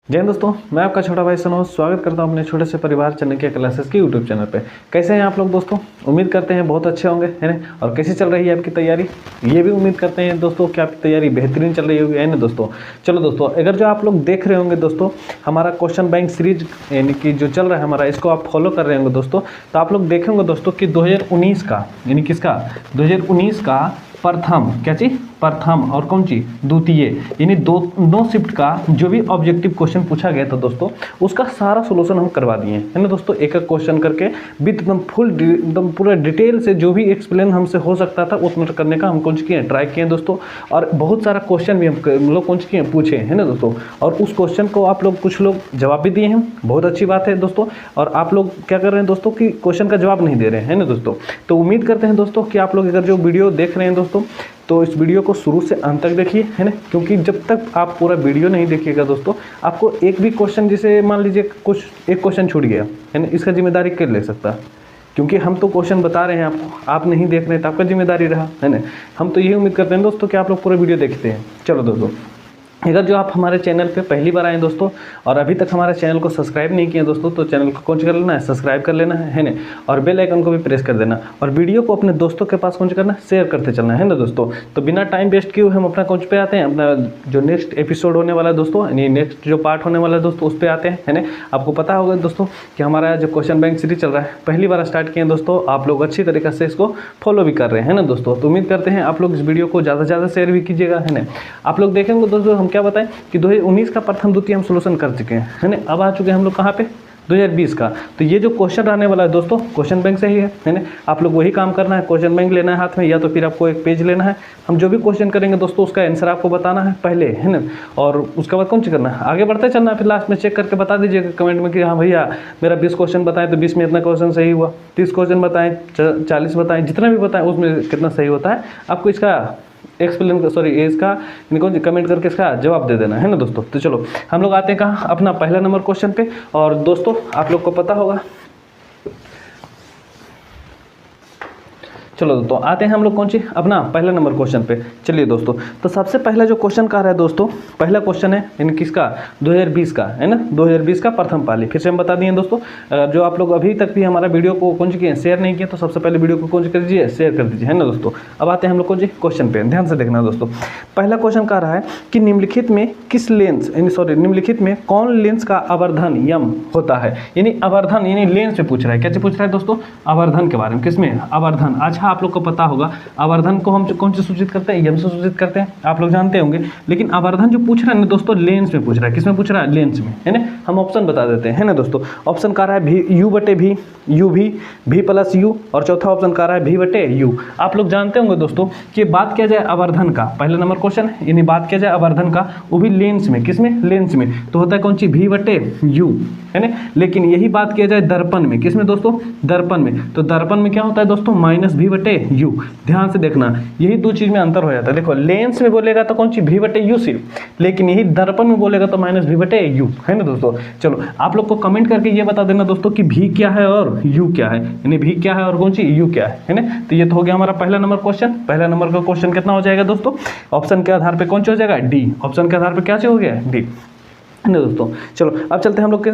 जय हिंद दोस्तों, मैं आपका छोटा भाई सनोज स्वागत करता हूं अपने छोटे से परिवार चाणक्य क्लासेस के यूट्यूब चैनल पे। कैसे हैं आप लोग दोस्तों? उम्मीद करते हैं बहुत अच्छे होंगे, है ना। और कैसी चल रही है आपकी तैयारी? ये भी उम्मीद करते हैं दोस्तों कि आपकी तैयारी बेहतरीन चल रही होगी, है ना दोस्तों। चलो दोस्तों, अगर जो आप लोग देख रहे होंगे दोस्तों हमारा क्वेश्चन बैंक सीरीज यानी कि जो चल रहा है हमारा, इसको आप फॉलो कर रहे होंगे दोस्तों, तो आप लोग देखेंगे दोस्तों कि 2019 का यानी किसका 2019 का प्रथम क्या चीज प्रथम और कौन चीज द्वितीय यानी दो शिफ्ट का जो भी ऑब्जेक्टिव क्वेश्चन पूछा गया था दोस्तों, उसका सारा सोल्यूशन हम करवा दिए हैं, है ना दोस्तों। एक एक क्वेश्चन करके विद एकदम फुल एकदम पूरा डिटेल से जो भी एक्सप्लेन हमसे हो सकता था उतना करने का हम कुछ किए ट्राई किए दोस्तों। और बहुत सारा क्वेश्चन भी हम लोग कुछ किए पूछे, है ना दोस्तों। और उस क्वेश्चन को आप लोग कुछ लोग जवाब भी दिए हैं, बहुत अच्छी बात है दोस्तों। और आप लोग क्या कर रहे हैं दोस्तों कि क्वेश्चन का जवाब नहीं दे रहे हैं, है ना दोस्तों। तो उम्मीद करते हैं दोस्तों कि आप लोग अगर जो वीडियो देख रहे हैं दोस्तों, तो इस वीडियो को शुरू से अंत तक देखिए, है ना। क्योंकि जब तक आप पूरा वीडियो नहीं देखिएगा दोस्तों, आपको एक भी क्वेश्चन, जैसे मान लीजिए कुछ एक क्वेश्चन छूट गया, है ना, इसका जिम्मेदारी कौन ले सकता है? क्योंकि हम तो क्वेश्चन बता रहे हैं आपको, आप नहीं देख रहे हैं तो आपका जिम्मेदारी रहा, है ना। हम तो यही उम्मीद करते हैं दोस्तों कि आप लोग पूरा वीडियो देखते हैं। चलो दोस्तों, अगर जो आप हमारे चैनल पे पहली बार आए दोस्तों और अभी तक हमारे चैनल को सब्सक्राइब नहीं किया दोस्तों, तो चैनल को कौन कर लेना है, सब्सक्राइब कर लेना है ना। और बेल आइकन को भी प्रेस कर देना और वीडियो को अपने दोस्तों के पास कौन करना है, शेयर करते चलना है ना दोस्तों। तो बिना टाइम वेस्ट किए हम अपना कौन पे आते हैं, अपना जो नेक्स्ट एपिसोड होने वाला है दोस्तों, यानी नेक्स्ट जो पार्ट होने वाला है दोस्तों, उस पर आते हैं, है ना। आपको पता होगा दोस्तों कि हमारा जो क्वेश्चन बैंक सीरीज चल रहा है, पहली बार स्टार्ट किए दोस्तों, आप लोग अच्छी तरीके से इसको फॉलो भी कर रहे हैं ना दोस्तों। तो उम्मीद करते हैं आप लोग इस वीडियो को ज़्यादा से ज़्यादा शेयर भी कीजिएगा, है ना। आप लोग देखेंगे दोस्तों, हम क्या बताएं कि 2019 का प्रथम द्वितीय हम सोल्यूशन कर चुके हैं, है ना। अब आ चुके हैं हम लोग कहाँ पे, 2020 का। तो ये जो क्वेश्चन रहने वाला है दोस्तों, क्वेश्चन बैंक से ही है ना। आप लोग वही काम करना है, क्वेश्चन बैंक लेना है हाथ में, या तो फिर आपको एक पेज लेना है। हम जो भी क्वेश्चन करेंगे दोस्तों, उसका आंसर आपको बताना है पहले, है ना। और उसके बाद कौन सी करना है, आगे बढ़ते चलना है। फिर लास्ट में चेक करके बता दीजिएगा कमेंट में कि हाँ भैया मेरा 20 क्वेश्चन बताएं तो 20 में इतना क्वेश्चन सही हुआ, 30 क्वेश्चन बताएं, 40 बताएं, जितना भी बताएं उसमें कितना सही होता है। आपको इसका इसका कौन कमेंट करके इसका जवाब दे देना, है ना दोस्तों। तो चलो हम लोग आते हैं कहाँ, अपना पहला नंबर क्वेश्चन पे। और दोस्तों आप लोग को पता होगा, चलो दोस्तों आते हैं हम लोग कौन सी अपना पहला नंबर क्वेश्चन पे। चलिए दोस्तों, तो सबसे पहला जो क्वेश्चन का रहा है दोस्तों, पहला क्वेश्चन है यानी किसका, 2020 का, है ना। 2020 का प्रथम पाली फिर से हम बता दिए दोस्तों। जो आप लोग अभी तक भी हमारा वीडियो को कौन सी किए शेयर नहीं किया, तो सबसे पहले वीडियो को कौन सी कर दीजिए, शेयर कर दीजिए, है ना दोस्तों। अब आते हैं हम लोग कौन सी क्वेश्चन पे, ध्यान से देखना दोस्तों। पहला क्वेश्चन का रहा है कि निम्नलिखित में किस लेंस निम्नलिखित में कौन लेंस का आवर्धन यम होता है। यानी आवर्धन यानी लेंस पे पूछ रहा है, क्या पूछ रहा है दोस्तों, आवर्धन के बारे में। किसमें आवर्धन, अच्छा आप लोग को पता होगा आवर्धन को हम कौन से सूचित करते हैं, यम से सूचित करते हैं, आप लोग जानते होंगे। लेकिन आवर्धन जो पूछ रहा है ना दोस्तों, लेंस में पूछ रहा है। किसमें पूछ रहा है, लेंस में, है ना। हम ऑप्शन बता देते हैं, है ना दोस्तों। ऑप्शन का रहा है भी यू बटे भी, यू भी प्लस यू, और चौथा ऑप्शन का रहा है भी बटे यू। आप लोग जानते होंगे दोस्तों कि बात किया जाए आवर्धन का, पहला नंबर क्वेश्चन है, यानी बात किया जाए आवर्धन का, वो भी लेंस में, किसमें, लेंस में, तो होता है कौन सी, भी बटे यू, है ना। लेकिन यही बात किया जाए दर्पण में, किसमें दोस्तों, दर्पण में, तो दर्पण में क्या होता है दोस्तों, माइनस भी बटे यू। ध्यान से देखना, यही दो चीज में अंतर हो जाता है। देखो लेंस में बोलेगा तो कौन सी, भी बटे यू सिर्फ, लेकिन यही दर्पण में बोलेगा तो माइनस भी बटे यू, है ना दोस्तों। चलो आप लोग को कमेंट करके ये बता देना दोस्तों कि भी क्या है और यू क्या है, यानी भी क्या है और कौन सी यू क्या है ना। तो ये तो हो गया हमारा पहला नंबर क्वेश्चन। पहला नंबर का क्वेश्चन कितना हो जाएगा दोस्तों, ऑप्शन के आधार पर कौन सा हो जाएगा, डी। ऑप्शन के आधार पर क्या हो गया, डी, है ना दोस्तों। चलो अब चलते हैं हम लोग के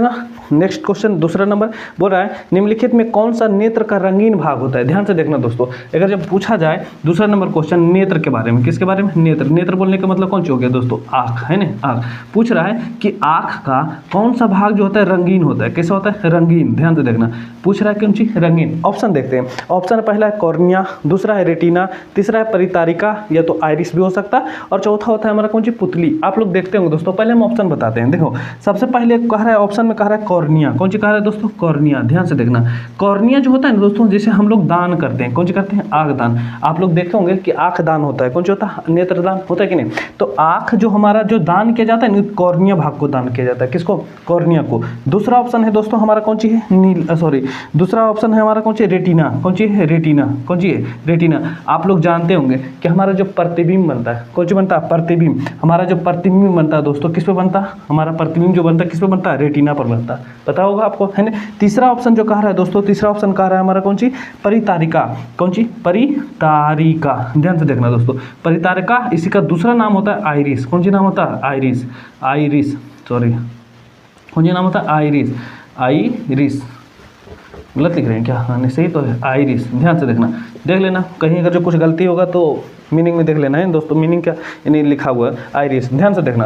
नेक्स्ट क्वेश्चन, दूसरा नंबर बोल रहा है निम्नलिखित में कौन सा नेत्र का रंगीन भाग होता है। ध्यान से देखना दोस्तों, अगर जब पूछा जाए दूसरा नंबर क्वेश्चन नेत्र के बारे में, किसके बारे में, नेत्र। नेत्र बोलने का मतलब कौन सा हो गया दोस्तों, आँख, है ना। आँख पूछ रहा है कि आँख का कौन सा भाग जो होता है रंगीन होता है, कैसा होता है, रंगीन। ध्यान से देखना, पूछ रहा है कौन सी, रंगीन। ऑप्शन देखते हैं, ऑप्शन पहला है कॉर्निया, दूसरा है रेटिना, तीसरा है परितारिका या तो आइरिस भी हो सकता है, और चौथा होता है हमारा कौन सी, पुतली। आप लोग देखते होंगे दोस्तों, पहले हम ऑप्शन बताते हैं। देखो सबसे पहले कह रहा है ऑप्शन में कह रहा है कॉर्निया, कौन सी कह रहा है दोस्तों, कॉर्निया। ध्यान से देखना, कॉर्निया जो होता है ना दोस्तों, जैसे हम लोग दान करते हैं, कौन सी करते हैं, आँख दान। आप लोग देखे होंगे कि आँख दान होता है, कौन सा होता है, नेत्र दान होता है कि नहीं। तो आँख जो हमारा जो दान किया जाता है, कॉर्निया भाग को दान किया जाता है, किसको, कॉर्निया को। दूसरा ऑप्शन है दोस्तों हमारा कौन सी है, दूसरा ऑप्शन है हमारा कौन सी, रेटिना। कौन सी है, रेटिना। कौन सी है, रेटिना। आप लोग जानते होंगे कि हमारा जो प्रतिबिंब बनता है, कौन सी बनता है, प्रतिबिंब। हमारा जो प्रतिबिंब बनता है दोस्तों, किस पे बनता है, हमारा प्रतिबिंब जो बनता है किस पे बनता है, रेटिना पर बनता है, पता होगा आपको, है ना। तीसरा ऑप्शन जो कह रहा है दोस्तों, तीसरा ऑप्शन कह रहा है हमारा कौन सी, परितारिका। कौन सी, परितारिका। ध्यान से देखना दोस्तों, परितारिका, इसी का दूसरा नाम होता है आइरिस। कौन सी नाम होता है, आइरिस, आइरिस, सॉरी कौन सी नाम होता है? आइरिस। आइरिस गलत लिख रहे हैं क्या? हाँ नहीं सही तो है, आइरिस। ध्यान से देखना, देख लेना कहीं अगर जो कुछ गलती होगा तो मीनिंग में देख लेना है दोस्तों, मीनिंग क्या यानी लिखा हुआ है आइरिस। ध्यान से देखना।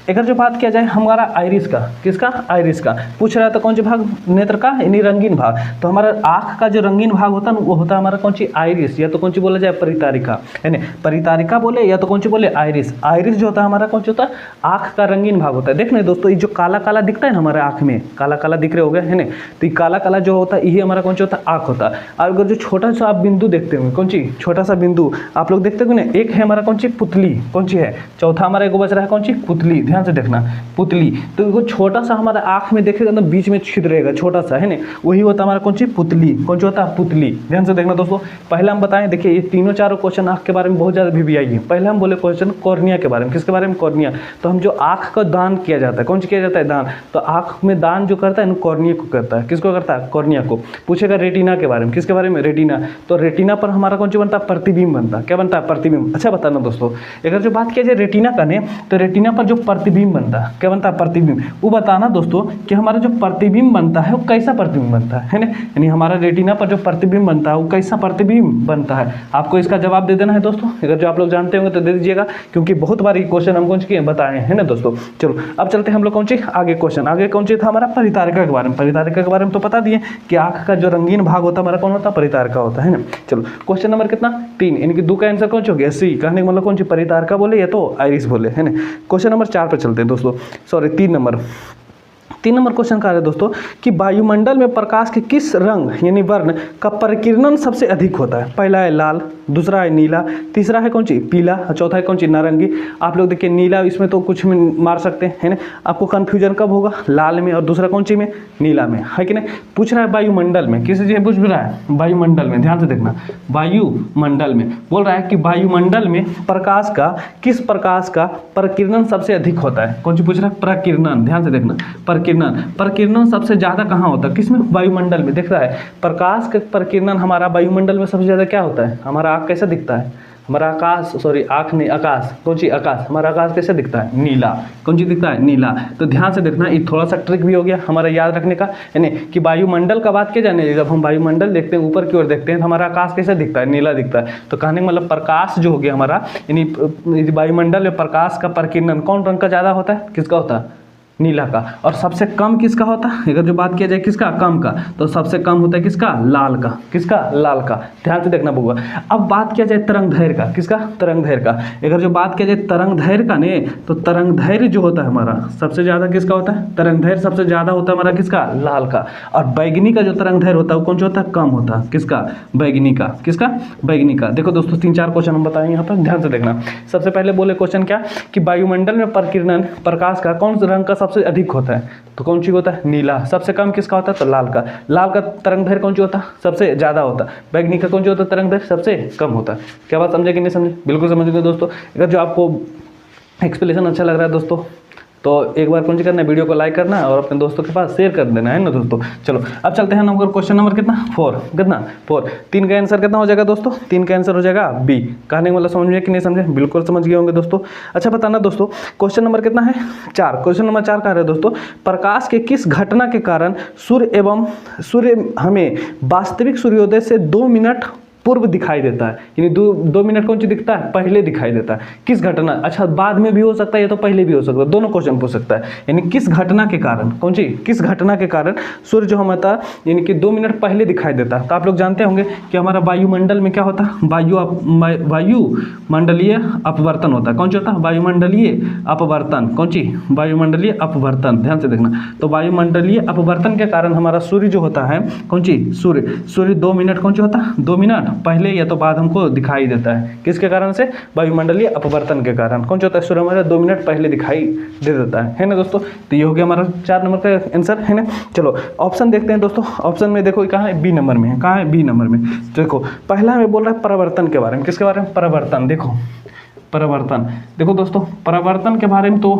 अगर जो बात किया जाए हमारा आइरिस का, किसका? आइरिस का पूछ रहा था कौन सी भाग? नेत्र का यानी रंगीन भाग। तो हमारा आँख का जो रंगीन भाग होता है वो होता है हमारा कौन सी? आइरिस। या तो कौन सी बोला जाए? परितारिका, यानी परितारिका बोले या तो कौन सी बोले? आइरिस। आइरिस जो होता है हमारा कौन सी होता है? आँख का रंगीन भाग होता है। देख लें दोस्तों, ये जो काला काला दिखता है ना हमारे आँख में, काला काला दिख रहे हो गए है ना, तो ये काला काला जो होता है ये हमारा कौन सा होता है? आँख होता है। और अगर जो छोटा सा आप बिंदु देखते होंगे, कौन सी? छोटा सा बिंदु आप लोग देखते होंगे ना, एक है हमारा कौन सी? पुतली। कौन सी है? चौथा हमारा एक बच रहा है कौन सी? पुतली। ध्यान से देखना, पुतली। तो वो छोटा सा हमारा आँख में देखेगा तो बीच में छिद्र रहेगा छोटा सा है ना, वही होता है हमारा कौन सी? पुतली। कौन सी होता है? पुतली। ध्यान से देखना दोस्तों। पहले हम बताएं, देखिए ये तीनों चारों क्वेश्चन आँख के बारे में बहुत ज़्यादा भी आई है। पहले हम बोले क्वेश्चन कॉर्निया के बारे में। किसके बारे में? कॉर्निया। तो हम जो आँख का दान किया जाता है, कौन सी किया जाता है? दान। तो आँख में दान जो करता है कॉर्निया को करता है। किसको करता है? कॉर्निया को। पूछेगा रेटिना के बारे में। किसके बारे में? रेटिना। तो रेटिना पर हमारा कौन सी बनता है? प्रतिबिंब बनता है। क्या बनता है? प्रतिबिंब। अच्छा बताना दोस्तों, अगर जो बात किया जाए रेटिना का ने, तो रेटिना पर जो प्रतिबिंब बनता है, क्या बनता है? प्रतिबिंब। वो बताना दोस्तों कि हमारा जो प्रतिबिंब बनता है वो कैसा प्रतिबिंब बनता है ना, यानी हमारा रेटिना पर जो प्रतिबिंब बनता है वो कैसा प्रतिबिंब बनता है। आपको इसका जवाब दे देना है दोस्तों। अगर जो आप लोग जानते होंगे तो दे दीजिएगा, क्योंकि बहुत बार ये क्वेश्चन हम कौन सी बताए हैं ना दोस्तों। चलो अब चलते हैं हम लोग कौन सी आगे क्वेश्चन। आगे कौन सी था हमारा? परितारिका के बारे में। परितारिका के बारे में तो बता दिए कि आँख का जो रंगीन भाग होता है हमारा कौन होता है? परितारिका होता है ना। चलो क्वेश्चन नंबर कितना? 3, यानी कि 2 का आंसर कौन सा हो गया? सी। कहने का मतलब कौन सी? परितारिका बोले या तो आइरिस बोले है ना। क्वेश्चन नंबर 4 पर चलते हैं दोस्तों, सॉरी 3 नंबर। 3 नंबर क्वेश्चन का है दोस्तों कि वायुमंडल में प्रकाश के किस रंग यानी वर्ण का परिकिरण सबसे अधिक होता है? पहला है लाल, दूसरा है नीला, तीसरा है कौन सी? पीला, चौथा है कौन सी? नारंगी। आप लोग देखिए नीला इसमें तो कुछ में मार सकते हैं है ना, आपको कन्फ्यूजन कब होगा? लाल में, और दूसरा कौन सी में? नीला में, है कि नहीं। पूछ रहा है वायुमंडल में, किस चीज़ पूछ रहा है? वायुमंडल में। ध्यान से देखना, वायुमंडल में बोल रहा है कि वायुमंडल में प्रकाश का, किस प्रकाश का प्रकिरण सबसे अधिक होता है? कौन सी पूछ रहा है? प्रकिरण। ध्यान से देखना, प्रकिरण सबसे ज्यादा कहाँ होता है? किसमें? वायुमंडल में। देख रहा है प्रकाश का प्रकिरण हमारा वायुमंडल में सबसे ज्यादा क्या होता है? हमारा आँख कैसा दिखता है? हमारा आकाश, सॉरी आँख नहीं, आकाश। कौन सी? आकाश। हमारा आकाश कैसे दिखता है? नीला। कौन सी दिखता है? नीला। तो ध्यान से देखना, ये थोड़ा सा ट्रिक भी हो गया हमारा याद रखने का, यानी कि वायुमंडल का बात किया जाने, जब हम वायुमंडल देखते हैं ऊपर की ओर देखते हैं तो हमारा आकाश कैसे दिखता है? नीला दिखता है। तो कहने का मतलब प्रकाश जो हो गया हमारा, यानी वायुमंडल में प्रकाश का प्रकिरण कौन रंग का ज़्यादा होता है? किसका होता है? नीला का। और सबसे कम किसका होता है? अगर जो बात किया जाए किसका? कम का, तो सबसे कम होता है किसका? लाल का। किसका? लाल का। ध्यान से देखना होगा। अब बात किया जाए तरंग दैर्घ्य का, किसका? तरंग दैर्घ्य का। अगर जो बात किया जाए तरंग दैर्घ्य का ने, तो तरंग दैर्घ्य जो होता है हमारा सबसे ज़्यादा किसका होता है? तरंग दैर्घ्य सबसे ज़्यादा होता है हमारा किसका? लाल का। और बैगनी का जो तरंग दैर्घ्य होता है वो कौन सा होता है? कम होता है। किसका? बैगनी का। किसका? बैगनी का। देखो दोस्तों 3-4 क्वेश्चन हम बताएंगे यहाँ पर, ध्यान से देखना। सबसे पहले बोले क्वेश्चन क्या कि वायुमंडल में प्रकिरण प्रकाश का कौन सा रंग का सबसे अधिक होता है? तो कौन सी होता है? नीला। सबसे कम किसका होता है? तो लाल का। लाल का तरंग दैर्घ्य कौन सी होता है? सबसे ज्यादा होता है। बैगनी का कौन सी होता है? तरंग दैर्घ्य सबसे कम होता है। क्या बात समझे कि नहीं समझे? बिल्कुल समझ गए दोस्तों। अगर जो आपको एक्सप्लेनेशन अच्छा लग रहा है दोस्तों तो एक बार कौन सी करना है? वीडियो को लाइक करना और अपने दोस्तों के पास शेयर कर देना है ना दोस्तों। चलो अब चलते हैं नंबर क्वेश्चन नंबर कितना? 4। कितना? 4। 3 का आंसर कितना हो जाएगा दोस्तों? 3 का आंसर हो जाएगा बी। कहने का मतलब समझ में कि नहीं समझे? बिल्कुल समझ गए होंगे दोस्तों। अच्छा बताना दोस्तों क्वेश्चन नंबर कितना है? 4। क्वेश्चन नंबर 4 का है दोस्तों, प्रकाश के किस घटना के कारण सूर्य हमें वास्तविक सूर्योदय से 2 मिनट पूर्व दिखाई देता है? यानी 2 मिनट कौन सी दिखता है? पहले दिखाई देता है। किस घटना? अच्छा बाद में भी हो सकता है या तो पहले भी हो सकता है, दोनों क्वेश्चन पूछ सकता है। यानी किस घटना के कारण, कौन सी? किस घटना के कारण सूर्य जो हमारा यानी कि 2 मिनट पहले दिखाई देता है? तो आप लोग जानते होंगे कि हमारा वायुमंडल में क्या होता है? वायुमंडलीय अपवर्तन होता है। कौन सी होता है? वायुमंडलीय अपवर्तन। कौन सी? वायुमंडलीय अपवर्तन। ध्यान से देखना, तो वायुमंडलीय अपवर्तन के कारण हमारा सूर्य जो होता है, कौन सी? सूर्य 2 मिनट कौन सी होता है? 2 मिनट पहले या तो बाद हमको दिखाई देता है। किसके कारण से? वायुमंडलीय अपवर्तन के कारण। कौन सा होता है? सूर्य हमारा 2 मिनट पहले दिखाई दे देता है ना दोस्तों। तो ये हो गया हमारा 4 नंबर का आंसर, है ना। चलो ऑप्शन देखते हैं दोस्तों। ऑप्शन में देखो कहाँ है? बी नंबर में है। कहाँ है? बी नंबर में। देखो पहला में बोल रहा है परिवर्तन के बारे में। किसके बारे में? परिवर्तन। देखो परिवर्तन, देखो दोस्तों परिवर्तन के बारे में तो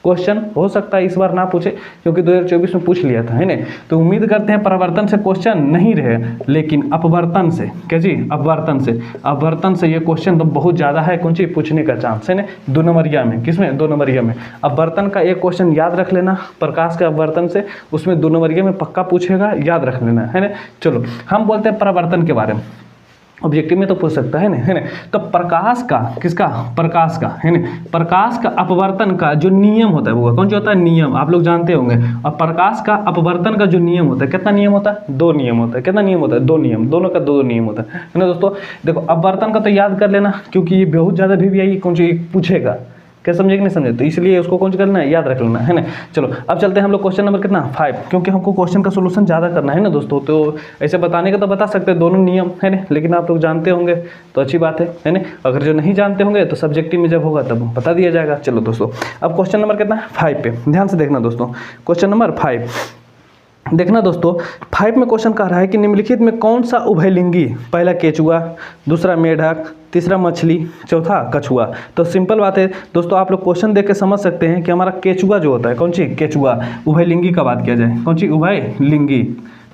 क्वेश्चन हो सकता है इस बार ना पूछे, क्योंकि 2024 में पूछ लिया था, है ना। तो उम्मीद करते हैं परिवर्तन से क्वेश्चन नहीं रहे, लेकिन अपवर्तन से, क्या जी, अपवर्तन से ये क्वेश्चन तो बहुत ज़्यादा है कौन सी पूछने का चांस, है ना। 2 नंबरिया में, किसमें, 2 नंबरिया में। अपवर्तन का एक क्वेश्चन याद रख लेना, प्रकाश के अपवर्तन से, उसमें 2 नंबरिया में पक्का पूछेगा, याद रख लेना, है ना। चलो हम बोलते हैं परावर्तन के बारे में, ऑब्जेक्टिव में तो पूछ सकता है ना। तो प्रकाश का, किसका, प्रकाश का, है ना, प्रकाश का अपवर्तन का जो नियम होता है वो कौन सा होता है, नियम, आप लोग जानते होंगे। और प्रकाश का अपवर्तन का जो नियम होता है, कितना नियम होता है, 2 नियम होता है। कितना नियम होता है, 2 नियम, दोनों का 2 नियम होता है ना दोस्तों। देखो अपवर्तन का तो याद कर लेना, क्योंकि ये बहुत ज़्यादा भी कौन सी पूछेगा, क्या समझे कि नहीं समझे, तो इसलिए उसको कौन सा करना है, याद रख लेना, है ना। चलो अब चलते हैं हम लोग क्वेश्चन नंबर कितना, 5, क्योंकि हमको क्वेश्चन का सोल्यूशन ज़्यादा करना है ना दोस्तों। तो ऐसे बताने का तो बता सकते हैं दोनों नियम, है ना, लेकिन आप लोग जानते होंगे तो अच्छी बात है ना। अगर जो नहीं जानते होंगे तो सब्जेक्टिव में जब होगा तब बता दिया जाएगा। चलो दोस्तों अब क्वेश्चन नंबर कितना, 5 पे ध्यान से देखना दोस्तों। क्वेश्चन नंबर 5 देखना दोस्तों, 5 में क्वेश्चन कह रहा है कि निम्नलिखित में कौन सा उभयलिंगी, पहला केचुआ, दूसरा मेढक, तीसरा मछली, चौथा कछुआ। तो सिंपल बात है दोस्तों, आप लोग क्वेश्चन देख के समझ सकते हैं कि हमारा केचुआ जो होता है, कौन सी, केचुआ, उभयलिंगी का बात किया जाए, कौन सी, उभयलिंगी,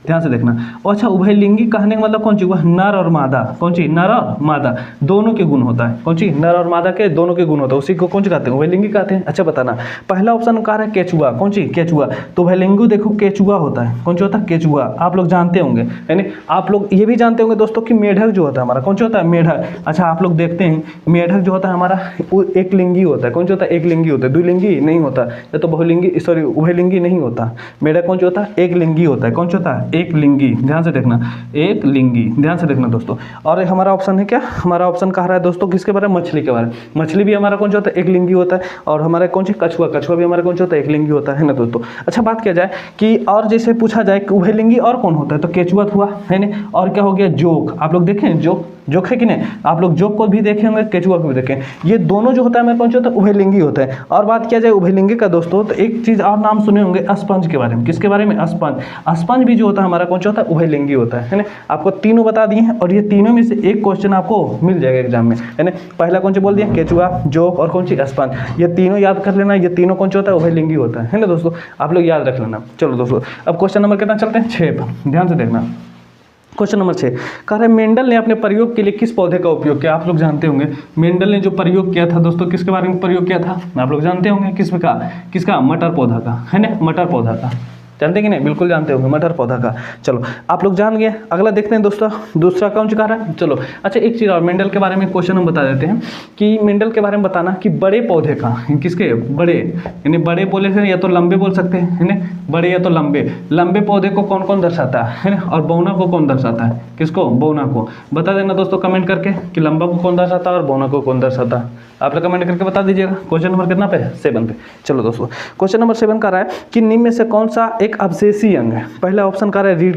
ध्यान से देखना। और अच्छा उभयलिंगी कहने का मतलब कौन सी, वह नर और मादा, कौन सी, नर और मादा दोनों के गुण होता है, कौन सी, नर और मादा के दोनों के गुण होता है, उसी को कौन सी कहते हैं, उभयलिंगी कहते हैं। अच्छा बताना, पहला ऑप्शन कह रहा है केचुआ, कौन सी, केचुआ। तो उभयलिंगी देखो केचुआ होता है, कौन सा होता है, केचुआ, आप लोग जानते होंगे, यानी आप लोग ये भी जानते होंगे दोस्तों कि मेढक जो होता है हमारा, कौन सा होता है, मेढक। अच्छा आप लोग देखते हैं मेढक जो होता है हमारा वो एक लिंगी होता है, कौन सा होता है, एक लिंगी होता है, द्विलिंगी नहीं होता, या तो बहुलिंगी, सॉरी उभयलिंगी नहीं होता। मेढक कौन सा होता है, एक लिंगी होता है, कौन सा होता है, एक लिंगी, ध्यान से देखना, एक लिंगी, ध्यान से देखना दोस्तों। और हमारा ऑप्शन है क्या, हमारा ऑप्शन कह रहा है दोस्तों किसके बारे में, मछली के बारे में। मछली भी हमारा कौन सा होता है, एक लिंगी होता है। और हमारा कौन सी, कछुआ, कछुआ भी हमारा कौन सा होता है, एक लिंगी होता है ना दोस्तों। अच्छा बात किया जाए कि और जैसे पूछा जाए कि उभयलिंगी और कौन होता है, तो केचुआ हुआ, है ना। और क्या हो गया, जोक, आप लोग देखें जोक है कि नहीं, आप लोग जोक को भी देखे होंगे, केचुआ को भी देखें, ये दोनों जो होता है हमारे कौन सा होता है, उभयलिंगी होता है। और बात किया जाए उभयलिंगी का दोस्तों, तो एक चीज और नाम सुने होंगे, अस्पंज के बारे में। किसके बारे में, अस्पंज। अस्पंज भी जो होता है हमारा कौन सा होता है, उभयलिंगी होता है ना। आपको तीनों बता दिए हैं, और ये तीनों में से एक क्वेश्चन आपको मिल जाएगा एग्जाम में, है ना। पहला कौन सा बोल दिया, केचुआ, जोक और कौन सी, अस्पंज। ये तीनों याद कर लेना, ये तीनों कौन सा होता है, उभयलिंगी होता है ना दोस्तों, आप लोग याद रख लेना। चलो दोस्तों अब क्वेश्चन नंबर कितना चलते हैं, 6 पर, ध्यान से देखना। क्वेश्चन नंबर 6 कह रहे हैं मेंडल ने अपने प्रयोग के लिए किस पौधे का उपयोग किया। आप लोग जानते होंगे मेंडल ने जो प्रयोग किया था दोस्तों, किसके बारे में प्रयोग किया था, आप लोग जानते होंगे, किसका, मटर पौधा का, है ना, मटर पौधा का, जानते कि नहीं, बिल्कुल जानते होंगे, मटर पौधा का। चलो आप लोग जान गए, अगला देखते हैं दोस्तों, दूसरा कौन सा रहा है। चलो अच्छा एक चीज़ और, मेंडल के बारे में क्वेश्चन हम बता देते हैं कि मेंडल के बारे में बताना कि बड़े पौधे का, किसके, बड़े, यानी बड़े बोले थे या तो लंबे बोल सकते हैं, है ना, बड़े या तो लंबे पौधे को कौन कौन दर्शाता है ना, और बौना को कौन दर्शाता है, किसको, बौना को। बता देना दोस्तों कमेंट करके कि लंबा को कौन दर्शाता है और बौना को कौन दर्शाता है, आप लोग कमेंट करके बता दीजिएगा। क्वेश्चन नंबर कितना पे है, 7 पे। चलो दोस्तों क्वेश्चन नंबर 7 का रहा है कि निम्न में से कौन सा एक अवशेषी अंग है। पहला ऑप्शन का रहा है रीढ़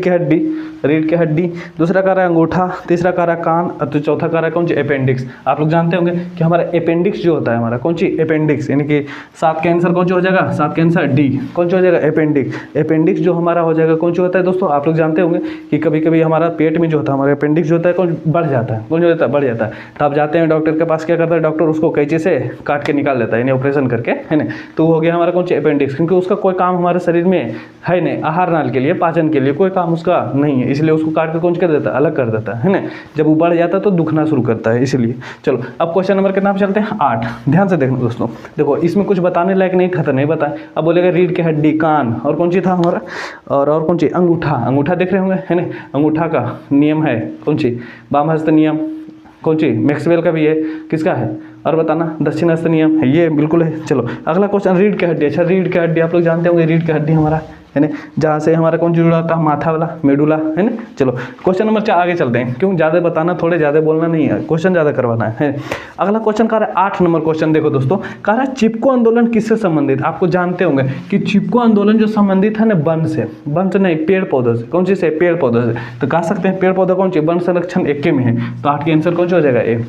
की हड्डी, दूसरा का रहा है अंगूठा, तीसरा का रहा है कान, और तो चौथा का रहा है कौन सी, अपेंडिक्स। आप लोग जानते होंगे कि हमारा अपेंडिक्स जो होता है हमारा कौन सी, अपेंडिक्स, यानी कि 7 का आंसर कौन सा हो जाएगा, 7 का आंसर डी, कौन सा हो जाएगा, अपेंडिक्स जो हमारा हो जाएगा कौन सा होता है दोस्तों। आप लोग जानते होंगे कि कभी कभी हमारा पेट में जो होता है हमारा अपेंडिक्स जो होता है कौन बढ़ जाता है, कौन जो होता है, बढ़ जाता है। तो आप जाते हैं डॉक्टर के पास, क्या करता है डॉक्टर, उसको कैंची से काट के निकाल देता है, यानी ऑपरेशन करके, है ना। तो वो हो गया हमारा कौन सा, अपेंडिक्स, क्योंकि उसका कोई काम हमारे शरीर में है नहीं, आहार नाल के लिए, पाचन के लिए कोई काम उसका नहीं है, इसलिए उसको काट के कौन कर देता है, अलग कर देता है ना। जब वो बढ़ जाता है तो दुखना शुरू करता है, इसलिए। चलो अब क्वेश्चन नंबर कितना पे चलते हैं, 8। ध्यान से देखना दोस्तों, देखो इसमें कुछ बताने लायक नहीं था तो नहीं बताए। अब बोलेगा रीढ़ की हड्डी, कान, और कौन सी था हमारा, और कौन सी, अंगूठा देख रहे होंगे, है ना। अंगूठा का नियम है कौन सी, वाम हस्त नियम, कौन सी, मैक्सवेल का भी है, किसका है, और बताना, दक्षिण हस्त नियम है, ये बिल्कुल है। चलो अगला क्वेश्चन, रीढ़ की हड्डी। अच्छा रीढ़ की हड्डी आप लोग जानते होंगे, रीढ़ की हड्डी हमारा, है ना, जहाँ से हमारा कौन जुड़ा होता है, माथा वाला, मेडुला, है ना। चलो क्वेश्चन नंबर 4 आगे चलते हैं, क्यों ज़्यादा बताना, थोड़े ज़्यादा बोलना नहीं है, क्वेश्चन ज़्यादा करवाना है। अगला क्वेश्चन कह रहा है 8 नंबर क्वेश्चन, देखो दोस्तों, कह रहा है चिपको आंदोलन किससे संबंधित। आपको जानते होंगे कि चिपको आंदोलन जो संबंधित है ना वन से नहीं, पेड़ पौधों से, कौन सी से, पेड़ पौधों से। तो कह सकते हैं पेड़ पौधा कौन सी, वन संरक्षण 1 में है, तो 8 के आंसर कौन सा हो जाएगा, ए।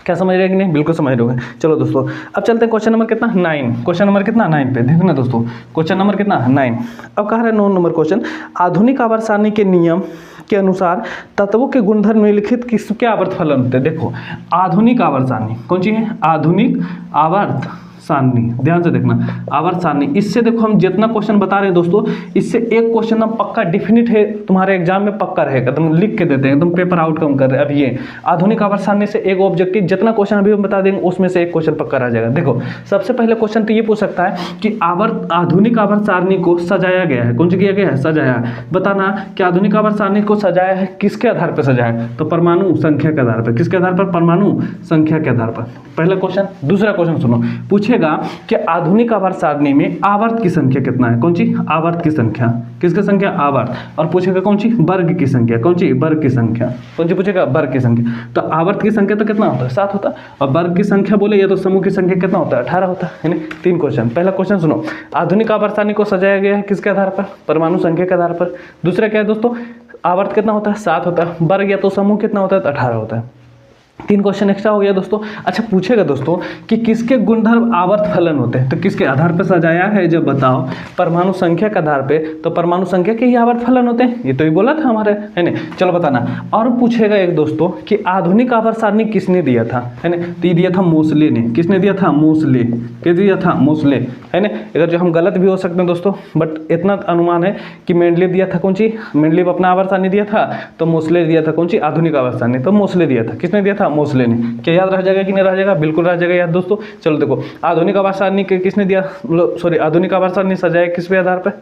क्या समझ रहे हैं कि नहीं, बिल्कुल समझ रहे होंगे। चलो दोस्तों अब चलते हैं क्वेश्चन नंबर कितना, 9। क्वेश्चन नंबर कितना, 9 पे देखना दोस्तों, क्वेश्चन नंबर कितना, 9। अब कह रहा है 9 नंबर क्वेश्चन, आधुनिक आवर्त सारणी के नियम के अनुसार तत्वों के गुणधर्म निम्नलिखित किसके आवर्त फलन होते हैं। देखो आधुनिक आवर्त सारणी कौन सी है, आधुनिक आवर्त सारणी, ध्यान से देखना, आवर्त सारणी। इससे देखो हम जितना क्वेश्चन बता रहे हैं दोस्तों, इससे एक क्वेश्चन हम पक्का डिफिनिट है तुम्हारे एग्जाम में पक्का रहेगा, तुम लिख के देते हैं, तुम पेपर आउटकम कर रहे हैं। अब ये आधुनिक आवर्त सारणी से एक ऑब्जेक्टिव, जितना क्वेश्चन अभी हम बता देंगे उसमें से एक क्वेश्चन पक्का रह जाएगा। देखो सबसे पहले क्वेश्चन तो ये पूछ सकता है कि आधुनिक आवर्त सारणी को सजाया गया है, कौन सी किया गया है, सजाया। बताना कि आधुनिक आवर्त सारणी को सजाया है किसके आधार पर सजाया है, तो परमाणु संख्या के आधार पर। किसके आधार पर, परमाणु संख्या के आधार पर, पहला क्वेश्चन। दूसरा क्वेश्चन सुनो, पूछेगा कि आधुनिक आवर्त सारणी में आवर्त की संख्या कितना है, कौन सी, आवर्त की संख्या, किसकी संख्या, आवर्त। और पूछेगा कौन सी, वर्ग की संख्या, कौन सी, वर्ग की संख्या, कौन सी पूछेगा, वर्ग की संख्या। तो आवर्त की संख्या तो कितना होता है, 7 होता है, और वर्ग की संख्या बोले या तो समूह की संख्या कितना होता है, 18 होता है ना। 3 क्वेश्चन। पहला क्वेश्चन सुनो, आधुनिक आवर्त सारणी को सजाया गया है किसके आधार पर, परमाणु संख्या के आधार पर। दूसरा क्या है दोस्तों, आवर्त कितना होता है, 7 होता है, वर्ग या तो समूह कितना होता है, तो 18 होता है। 3 क्वेश्चन एक्स्ट्रा हो गया दोस्तों। अच्छा पूछेगा दोस्तों कि किसके गुणधर्म आवर्त फलन होते हैं, तो किसके आधार पर सजाया है जब बताओ, परमाणु संख्या के आधार पे, तो परमाणु संख्या के ही आवर्त फलन होते हैं, ये तो ही बोला था हमारे, है ना। चलो बताना। और पूछेगा एक दोस्तों कि आधुनिक आवर्त सारणी किसने दिया था, है ना, तो ये दिया था मोसले ने। किसने दिया था, मोसले। किस दिया था, मोसले, है ना। अगर जो हम गलत भी हो सकते हैं दोस्तों, बट इतना अनुमान है कि मेंडलीव दिया था, कौन सी, मेंडलीव अपना आवर्त सारणी दिया था, तो मोसले दिया था, कौन सी, आधुनिक आवर्त सारणी, तो मोसले दिया था। किसने दिया था, मोसले ने। क्या याद रह जाएगा कि नहीं रह जाएगा, बिल्कुल रह जाएगा याद दोस्तों। चलो देखो, आधुनिक आवर्त सारणी किसने दिया, सॉरी, आधुनिक आवर्त सारणी सजाया किस पे आधार पर,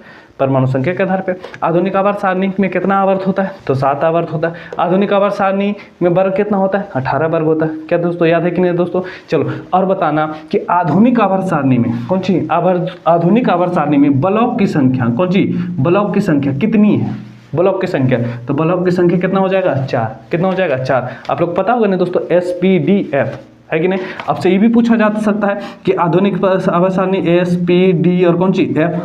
परमाणु संख्या के आधार पे। आधुनिक आवर्त सारणी में कितना आवर्त होता है, तो 7 आवर्त होता है। आधुनिक आवर्त सारणी में वर्ग कितना होता है, 18 वर्ग होता है। क्या दोस्तों याद है कि नहीं दोस्तों। चलो और बताना कि आधुनिक आवर्त सारणी में, कौन सी, आधुनिक आवर्त सारणी में ब्लॉक की संख्या, कौन सी, ब्लॉक की संख्या कितनी है, ब्लॉक की संख्या, तो ब्लॉक की संख्या कितना हो जाएगा, 4। कितना हो जाएगा, 4। आप लोग पता होगा नहीं दोस्तों, SPDF है कि नहीं। आपसे ये भी पूछा जा सकता है कि आधुनिक आवर्त सारणी SPD और कौन सी, F,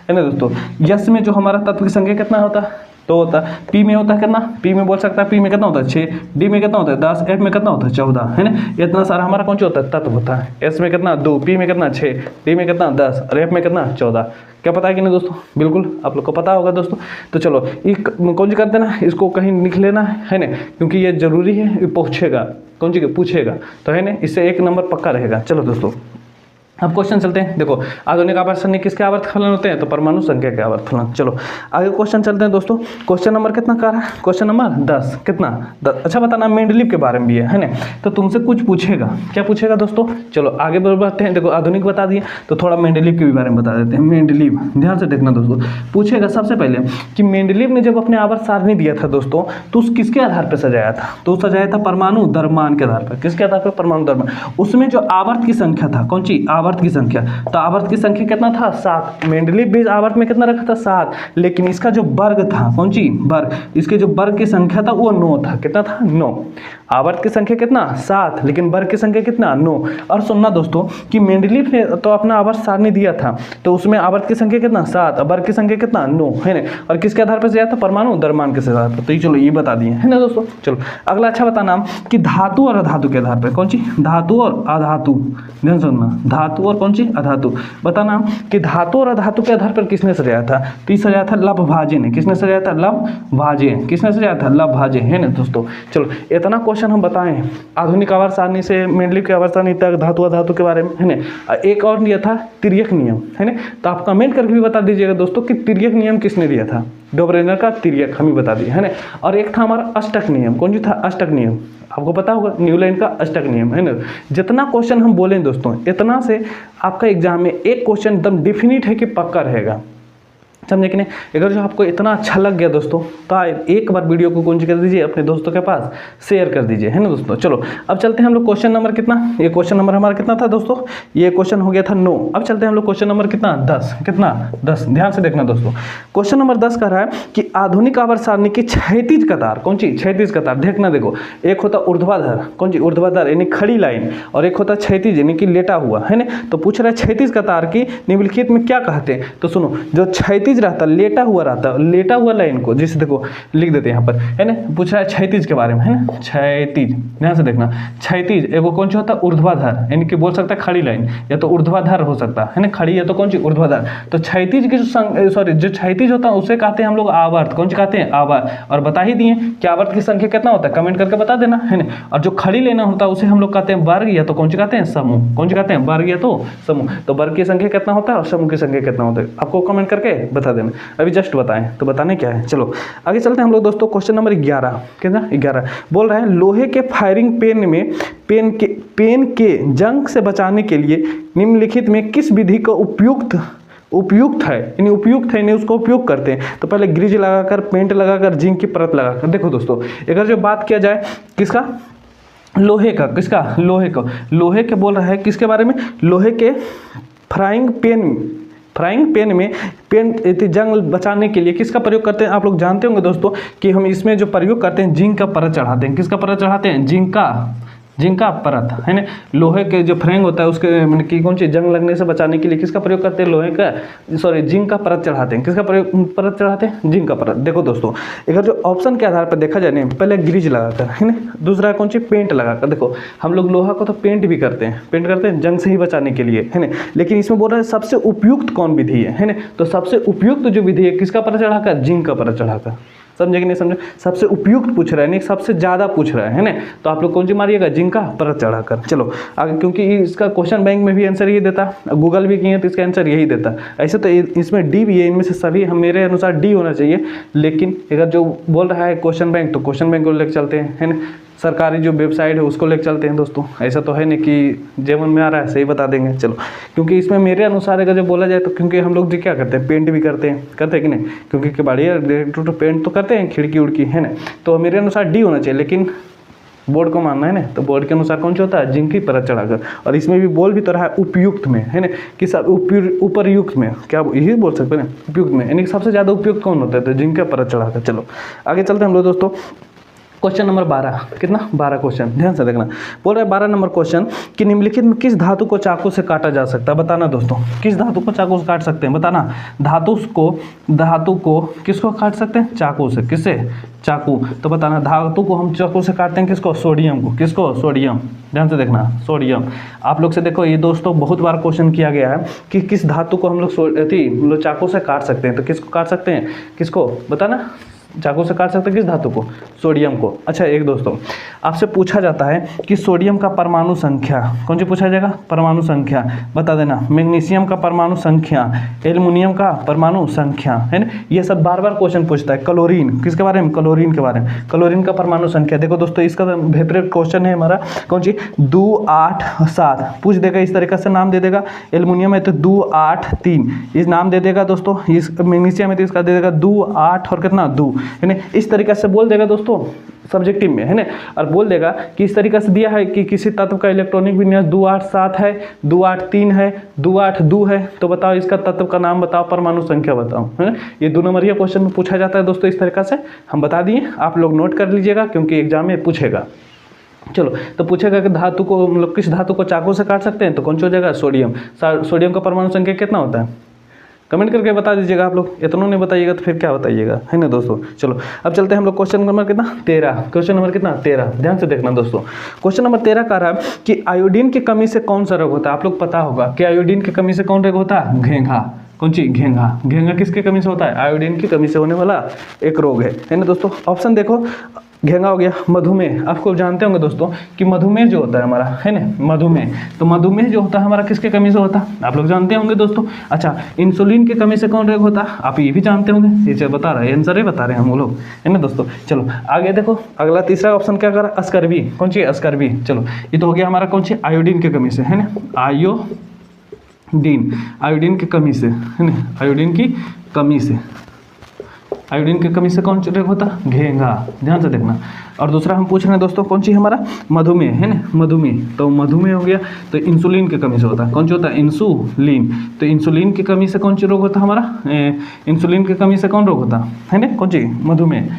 है ना दोस्तों। यस में जो हमारा तत्व की संख्या कितना होता है, तो होता है। पी में होता है कितना, पी में बोल सकता है, पी में कितना होता है, 6, डी में कितना होता है, 10, एफ में कितना होता है, 14, है ना। इतना सारा हमारा कौन सा होता है, तत्व होता है। एस में कितना, 2, पी में कितना, 6, डी में कितना, 10, और एफ में कितना, 14। क्या पता है कि नहीं दोस्तों, बिल्कुल आप लोग को पता होगा दोस्तों। तो चलो एक कौन सी कर देना, इसको कहीं लिख लेना है ना, क्योंकि ये जरूरी है, ये पूछेगा, कौन सी पूछेगा, तो है ना, इससे 1 नंबर पक्का रहेगा। चलो दोस्तों अब क्वेश्चन चलते हैं। देखो आधुनिक आवर्त सारणी किसके आवर्त फलन होते हैं, तो परमाणु संख्या के आवर्त फलन। चलो आगे क्वेश्चन चलते हैं दोस्तों। क्वेश्चन नंबर कितना कर रहा है, क्वेश्चन नंबर 10। कितना, 10। अच्छा बताना, मेंडलीव के बारे में भी है ना, तो तुमसे कुछ पूछेगा। क्या पूछेगा दोस्तों, चलो आगे बढ़ते हैं। देखो आधुनिक बता दिए, तो थोड़ा मेंडलीव के भी बारे में बता देते हैं। मेंडलीव, ध्यान से देखना दोस्तों, पूछेगा सबसे पहले कि मेंडलीव ने जब अपने आवर्त सारणी दिया था दोस्तों, तो उस किसके आधार पर सजाया था, तो सजाया था परमाणु द्रव्यमान के आधार पर। किसके आधार पर, परमाणु द्रव्यमान। उसमें जो आवर्त की संख्या था, कौन सी, आवर्त की संख्या, तो आवर्त की संख्या कितना था, 7। मेंडलीव भी आवर्त में कितना रखा था, 7, लेकिन इसका जो वर्ग था, कौन सी, वर्ग, इसके जो वर्ग की संख्या था वो 9 था। कितना था, 9। आवर्त की संख्या कितना, 7, लेकिन वर्ग की संख्या कितना, 9। और सुनना दोस्तों कि मेंडलीव ने तो अपना आवर्त सारणी दिया था, तो उसमें आवर्त की संख्या कितना, 7, वर्ग की संख्या कितना, 9, है ना। और किसके आधार पर दिया था, परमाणु द्रव्यमान के आधार पर। तो ये चलो ये बता दिए, है ना दोस्तों। चलो अगला अच्छा बताना कि धातु और अधातु के आधार पर, कौन सी, धातु और अधातु, ध्यान सुनना, धातु और कौन सी, अधातु। बताना कि धातु और अधातु के आधार पर किसने सजाया था, तो सजाया था लवभाजे ने। किसने सजाया था, लवभाजे। किसने सजाया था, लवभाजे, है ना दोस्तों। चलो इतना क्वेश्चन हम बताएं आधुनिक आवर्त सारणी से मेंडलीव के आवर्त सारणी तक धातु अधातु के बारे में, है ना। एक और दिया था तिर्यक नियम, है ना। तो आप कमेंट करके भी बता दीजिएगा दोस्तों कि तिर्यक नियम किसने दिया था, डोबरेनर का तिर्यक, हम ही बता दिए, है ना। और एक था हमारा अष्टक नियम, कौन सी था, अष्टक नियम, आपको पता होगा, न्यूलैंड का अष्टक नियम, है ना। जितना क्वेश्चन हम बोलें दोस्तों, इतना से आपका एग्जाम में एक क्वेश्चन एकदम डिफिनिट है कि पक्का रहेगा, समझे कि नहीं। अगर जो आपको इतना अच्छा लग गया दोस्तों, तो एक बार वीडियो को कौन सी कर दीजिए, अपने दोस्तों के पास शेयर कर दीजिए, है ना दोस्तों। चलो अब चलते हैं हम लोग क्वेश्चन नंबर कितना, ये क्वेश्चन नंबर हमारा कितना था दोस्तों, ये क्वेश्चन हो गया था 9। अब चलते हैं हम लोग क्वेश्चन नंबर कितना, 10। कितना, 10। ध्यान से देखना दोस्तों, क्वेश्चन नंबर 10 कह रहा है कि आधुनिक आवर्त सारणी की क्षैतिज कतार, कौन सी, क्षैतिज कतार। देखना देखो, एक होता ऊर्ध्वाधर, कौन सी, ऊर्ध्वाधर यानी खड़ी लाइन, और एक होता क्षैतिज यानी कि लेटा हुआ, है ना। तो पूछ रहा है क्षैतिज कतार की निम्नलिखित में क्या कहते हैं, तो सुनो, जो क्षैतिज क्षैतिज रहता, लेटा हुआ रहता, लेटा हुआ लाइन को जिसे देखो लिख देते हैं यहाँ पर, है ना। पूछ रहा है क्षैतिज के बारे में, है ना, क्षैतिज, ध्यान से देखना। क्षैतिज एगो कौन सा होता है, ऊर्ध्वाधर, यानी कि बोल सकता है खड़ी लाइन, या तो ऊर्ध्वाधर हो सकता है ना, खड़ी या तो कौन सी ऊर्ध्वाधर। तो क्षैतिज की जो क्षैतिज होता है उसे कहते हैं हम लोग आवर्त, कौन सी कहते हैं, आवर्त। और बता ही दिए कि आवर्त की संख्या कितना होता है, कमेंट करके बता देना, है ना। और जो खड़ी लेना होता है उसे हम लोग कहते हैं वर्ग, या तो कौन सी कहते हैं, समूह, कौन सी कहते हैं, वर्ग या तो समूह। तो वर्ग की संख्या कितना होता है और समूह की संख्या कितना होता है, आपको कमेंट करके बता देना। अभी जस्ट बताएं, तो बताने क्या है। चलो आगे चलते हैं हम लोग दोस्तों। क्वेश्चन नंबर 11, कितना, 11 बोल रहे हैं लोहे के फायरिंग पेन में पेन के जंग से बचाने के लिए निम्नलिखित में किस विधि का उपयुक्त है, यानी उपयुक्त है, यानी उसको उपयोग करते हैं। तो पहले ग्रीज लगाकर, पेंट लगाकर, जिंक की परत लगाकर। देखो दोस्तों, अगर जो बात किया जाए किसका, लोहे का, किसका, लोहे का, लोहे के बोल रहा है किसके बारे में, लोहे के फ्राइंग पेन में पेन जंग बचाने के लिए किसका प्रयोग करते हैं। आप लोग जानते होंगे दोस्तों कि हम इसमें जो प्रयोग करते हैं जिंक का परत चढ़ाते हैं। किसका परत चढ़ाते हैं, जिंक का परत, है ना। लोहे के जो फ्रेम होता है उसके मतलब कि कौन सी जंग लगने से बचाने के लिए किसका प्रयोग करते हैं, लोहे का, सॉरी जिंक का परत चढ़ाते हैं। किसका परत चढ़ाते हैं, जिंक का परत। देखो दोस्तों, अगर जो ऑप्शन के आधार पर देखा जाए, पहले ग्रीज लगाकर, है ना, दूसरा कौन सी, पेंट लगाकर। देखो हम लोग लोहा को तो पेंट भी करते हैं जंग से ही बचाने के लिए, है ना। लेकिन इसमें बोल रहा है सबसे उपयुक्त कौन विधि है ना। तो सबसे उपयुक्त जो विधि है किसका परत चढ़ाकर, जिंक का परत चढ़ाकर। समझे कि नहीं समझे, सबसे उपयुक्त पूछ रहा है, नहीं सबसे ज़्यादा पूछ रहा है ना। तो आप लोग कौन सी मारिएगा, जिंक का परत चढ़ाकर। चलो आगे, क्योंकि इसका क्वेश्चन बैंक में भी आंसर यही देता, गूगल भी किए तो इसका आंसर यही देता। ऐसे तो इसमें डी भी है, इनमें से सभी हम मेरे अनुसार डी होना चाहिए। लेकिन अगर जो बोल रहा है क्वेश्चन बैंक, तो क्वेश्चन बैंक को लेकर चलते हैं, है ना। सरकारी जो वेबसाइट है उसको लेकर चलते हैं दोस्तों। ऐसा तो है नहीं कि जेवन में आ रहा है सही बता देंगे। चलो, क्योंकि इसमें मेरे अनुसार अगर जो बोला जाए तो, क्योंकि हम लोग जो क्या करते हैं, पेंट भी करते हैं कि नहीं, क्योंकि कबाड़िया तो पेंट तो करते हैं, खिड़की उड़की, है ना। तो मेरे अनुसार डी होना चाहिए, लेकिन बोर्ड को मानना है ना। तो बोर्ड के अनुसार कौन सा होता है, जिंक की परत चढ़ाकर। और इसमें भी बोल भी तो रहा है उपयुक्त में, है ना, कि सब उपरयुक्त में, क्या यही बोल सकते हैं ना, उपयुक्त में, यानी सबसे ज़्यादा उपयुक्त कौन होता है, तो जिंक का परत चढ़ाकर। चलो आगे चलते हैं हम लोग दोस्तों। क्वेश्चन नंबर 12, कितना, 12 क्वेश्चन, ध्यान से देखना। बोल रहा है 12 नंबर क्वेश्चन कि निम्नलिखित में किस धातु को चाकू से काटा जा सकता है, बताना दोस्तों। किस धातु को चाकू से काट सकते हैं, बताना। धातु को किसको काट सकते हैं, चाकू से। किससे, चाकू। तो बताना धातु को हम चाकू से काटते हैं किसको, सोडियम को। किसको, सोडियम। ध्यान से देखना, सोडियम। आप लोग से देखो ये दोस्तों बहुत बार क्वेश्चन किया गया है कि किस धातु को हम लोग चाकू से काट सकते हैं। तो किसको काट सकते हैं, किसको, बताना। चाकू से काट सकते हैं किस धातु को, सोडियम को। अच्छा एक दोस्तों, आपसे पूछा जाता है कि सोडियम का परमाणु संख्या, कौन सी पूछा जाएगा, परमाणु संख्या बता देना। मैग्नीशियम का परमाणु संख्या, एल्युमिनियम का परमाणु संख्या, है ना। ये सब बार बार क्वेश्चन पूछता है। क्लोरीन, किसके बारे में, क्लोरीन के बारे में। क्लोरीन का परमाणु संख्या देखो दोस्तों, इसका फेवरेट क्वेश्चन है हमारा, कौन सी, 2, 8, 7 पूछ देगा, इस तरीके से नाम दे देगा। एल्युमिनियम है तो 2, 8, 3 इस नाम दे देगा दोस्तों। इस मैग्नीशियम है तो इसका दे देगा 2, 8 और कितना, 2, है ना। इस तरीके से बोल देगा दोस्तों सब्जेक्टिव में, है ना। और बोल देगा कि इस तरीके से दिया है कि किसी तत्व का इलेक्ट्रॉनिक विन्यास 2, 8, 7 है, 2, 8, 3 है, 2, 8, 2 है। तो बताओ इसका तत्व का नाम बताओ, परमाणु संख्या बताओ, है ना। ये 2 नंबरिया क्वेश्चन में पूछा जाता है दोस्तों। इस तरीके से हम बता दिए, आप लोग नोट कर लीजिएगा क्योंकि एग्जाम में पूछेगा। चलो, तो पूछेगा कि धातु को मतलब किस धातु को चाकू से काट सकते हैं, तो कौन सी हो जाएगा, सोडियम। सोडियम का परमाणु संख्या कितना होता है, कमेंट करके बता दीजिएगा। आप लोग इतना नहीं बताइएगा तो फिर क्या बताइएगा, है ना दोस्तों। चलो अब चलते हैं हम लोग क्वेश्चन नंबर कितना, 13। क्वेश्चन नंबर कितना, 13। ध्यान से देखना दोस्तों। क्वेश्चन नंबर 13 कह रहा है कि आयोडीन की कमी से कौन सा रोग होता है। आप लोग पता होगा कि आयोडीन की कमी से कौन रोग होता है, घेंघा। कौन सी, घेंघा। घेंघा किसकी कमी से होता है, आयोडीन की कमी से होने वाला एक रोग है ना दोस्तों। ऑप्शन देखो, घेंघा हो गया, मधुमेह। आपको जानते होंगे दोस्तों कि मधुमेह जो होता है हमारा, है ना, मधुमेह। तो मधुमेह जो होता है हमारा किसके कमी से होता है, आप लोग जानते होंगे दोस्तों। अच्छा, इंसुलिन की कमी से कौन रोग होता है, आप ये भी जानते होंगे। ये बता रहा है, आंसर ही बता रहे हैं हम लोग, है ना दोस्तों। चलो आगे देखो, अगला तीसरा ऑप्शन क्या कर रहा है, अस्कर्वी। कौन सी, अस्कर्वी। चलो ये तो हो गया हमारा कौन सी, आयोडीन की कमी से, है ना, आयोडीन की कमी से, है ना, आयोडीन की कमी से। आयोडीन की कमी से कौन सा रोग होता है, घेंघा। ध्यान से देखना। और दूसरा हम पूछ रहे हैं दोस्तों कौन सी, हमारा मधुमेह, है ना, मधुमेह। तो मधुमेह हो गया तो इंसुलिन की कमी से होता है। कौन सा होता है, इंसुलिन। तो इंसुलिन की कमी से कौन सी रोग होता है हमारा, इंसुलिन की कमी से कौन रोग होता है ना, कौन सी, मधुमेह।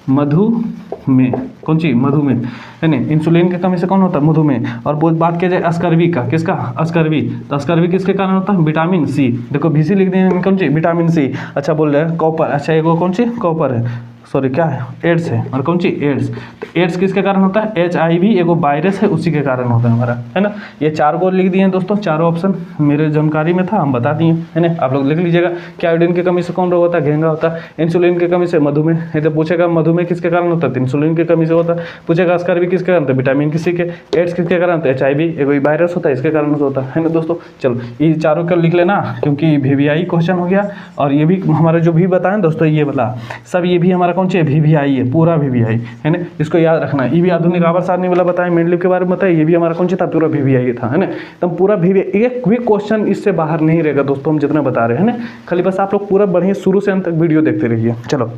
मधुमेह, कौन सी मधुमेह है ना। इंसुलिन की कमी से कौन होता है मधुमेह। और बात किया जाए स्कर्वी का, किसका स्कर्वी, तो स्कर्वी किसके कारण होता है विटामिन सी, देखो VC लिख दिए कौन सी विटामिन सी। अच्छा बोल रहे हैं कॉपर, अच्छा एक कौन सी कॉपर है, सॉरी क्या है एड्स है, और कौन सी एड्स, तो एड्स किसके कारण होता है HIV एक वायरस है उसी के कारण होता है हमारा, है ना। ये 4 को लिख दिए हैं दोस्तों, चारों ऑप्शन मेरे जानकारी में था हम बता दिए, है ना। आप लोग लिख लीजिएगा कि आयोडीन की कमी से कौन रोग होता है घेंगा होता है, इंसुलिन की कमी से मधुमेह है, तो पूछेगा मधुमेह किसके कारण होता है, इंसुलिन की कमी से होता है। पूछेगा स्कर्वी किसके कारण होता है विटामिन किसी के, एड्स किसके कारण होता है HIV एक वायरस होता है इसके कारण होता है ना दोस्तों। चलो ये चारों का लिख लेना क्योंकि VVI क्वेश्चन हो गया, और ये भी हमारा जो भी बताएं दोस्तों ये वाला सब ये भी हमारा कौन सी है VVI है, पूरा VVI है ना, इसको याद रखना। ये भी आधुनिक आवर्त सारणी वाला बताएं, मेंडलीव के बारे में बताएं, ये भी हमारा कौन सा था पूरा VVI था, है ना। तो पूरा VVI एक भी क्वेश्चन इससे बाहर नहीं रहेगा दोस्तों, हम जितना बता रहे हैं ना, खाली बस आप लोग पूरा बढ़िया शुरू से अंत तक वीडियो देखते रहिए। चलो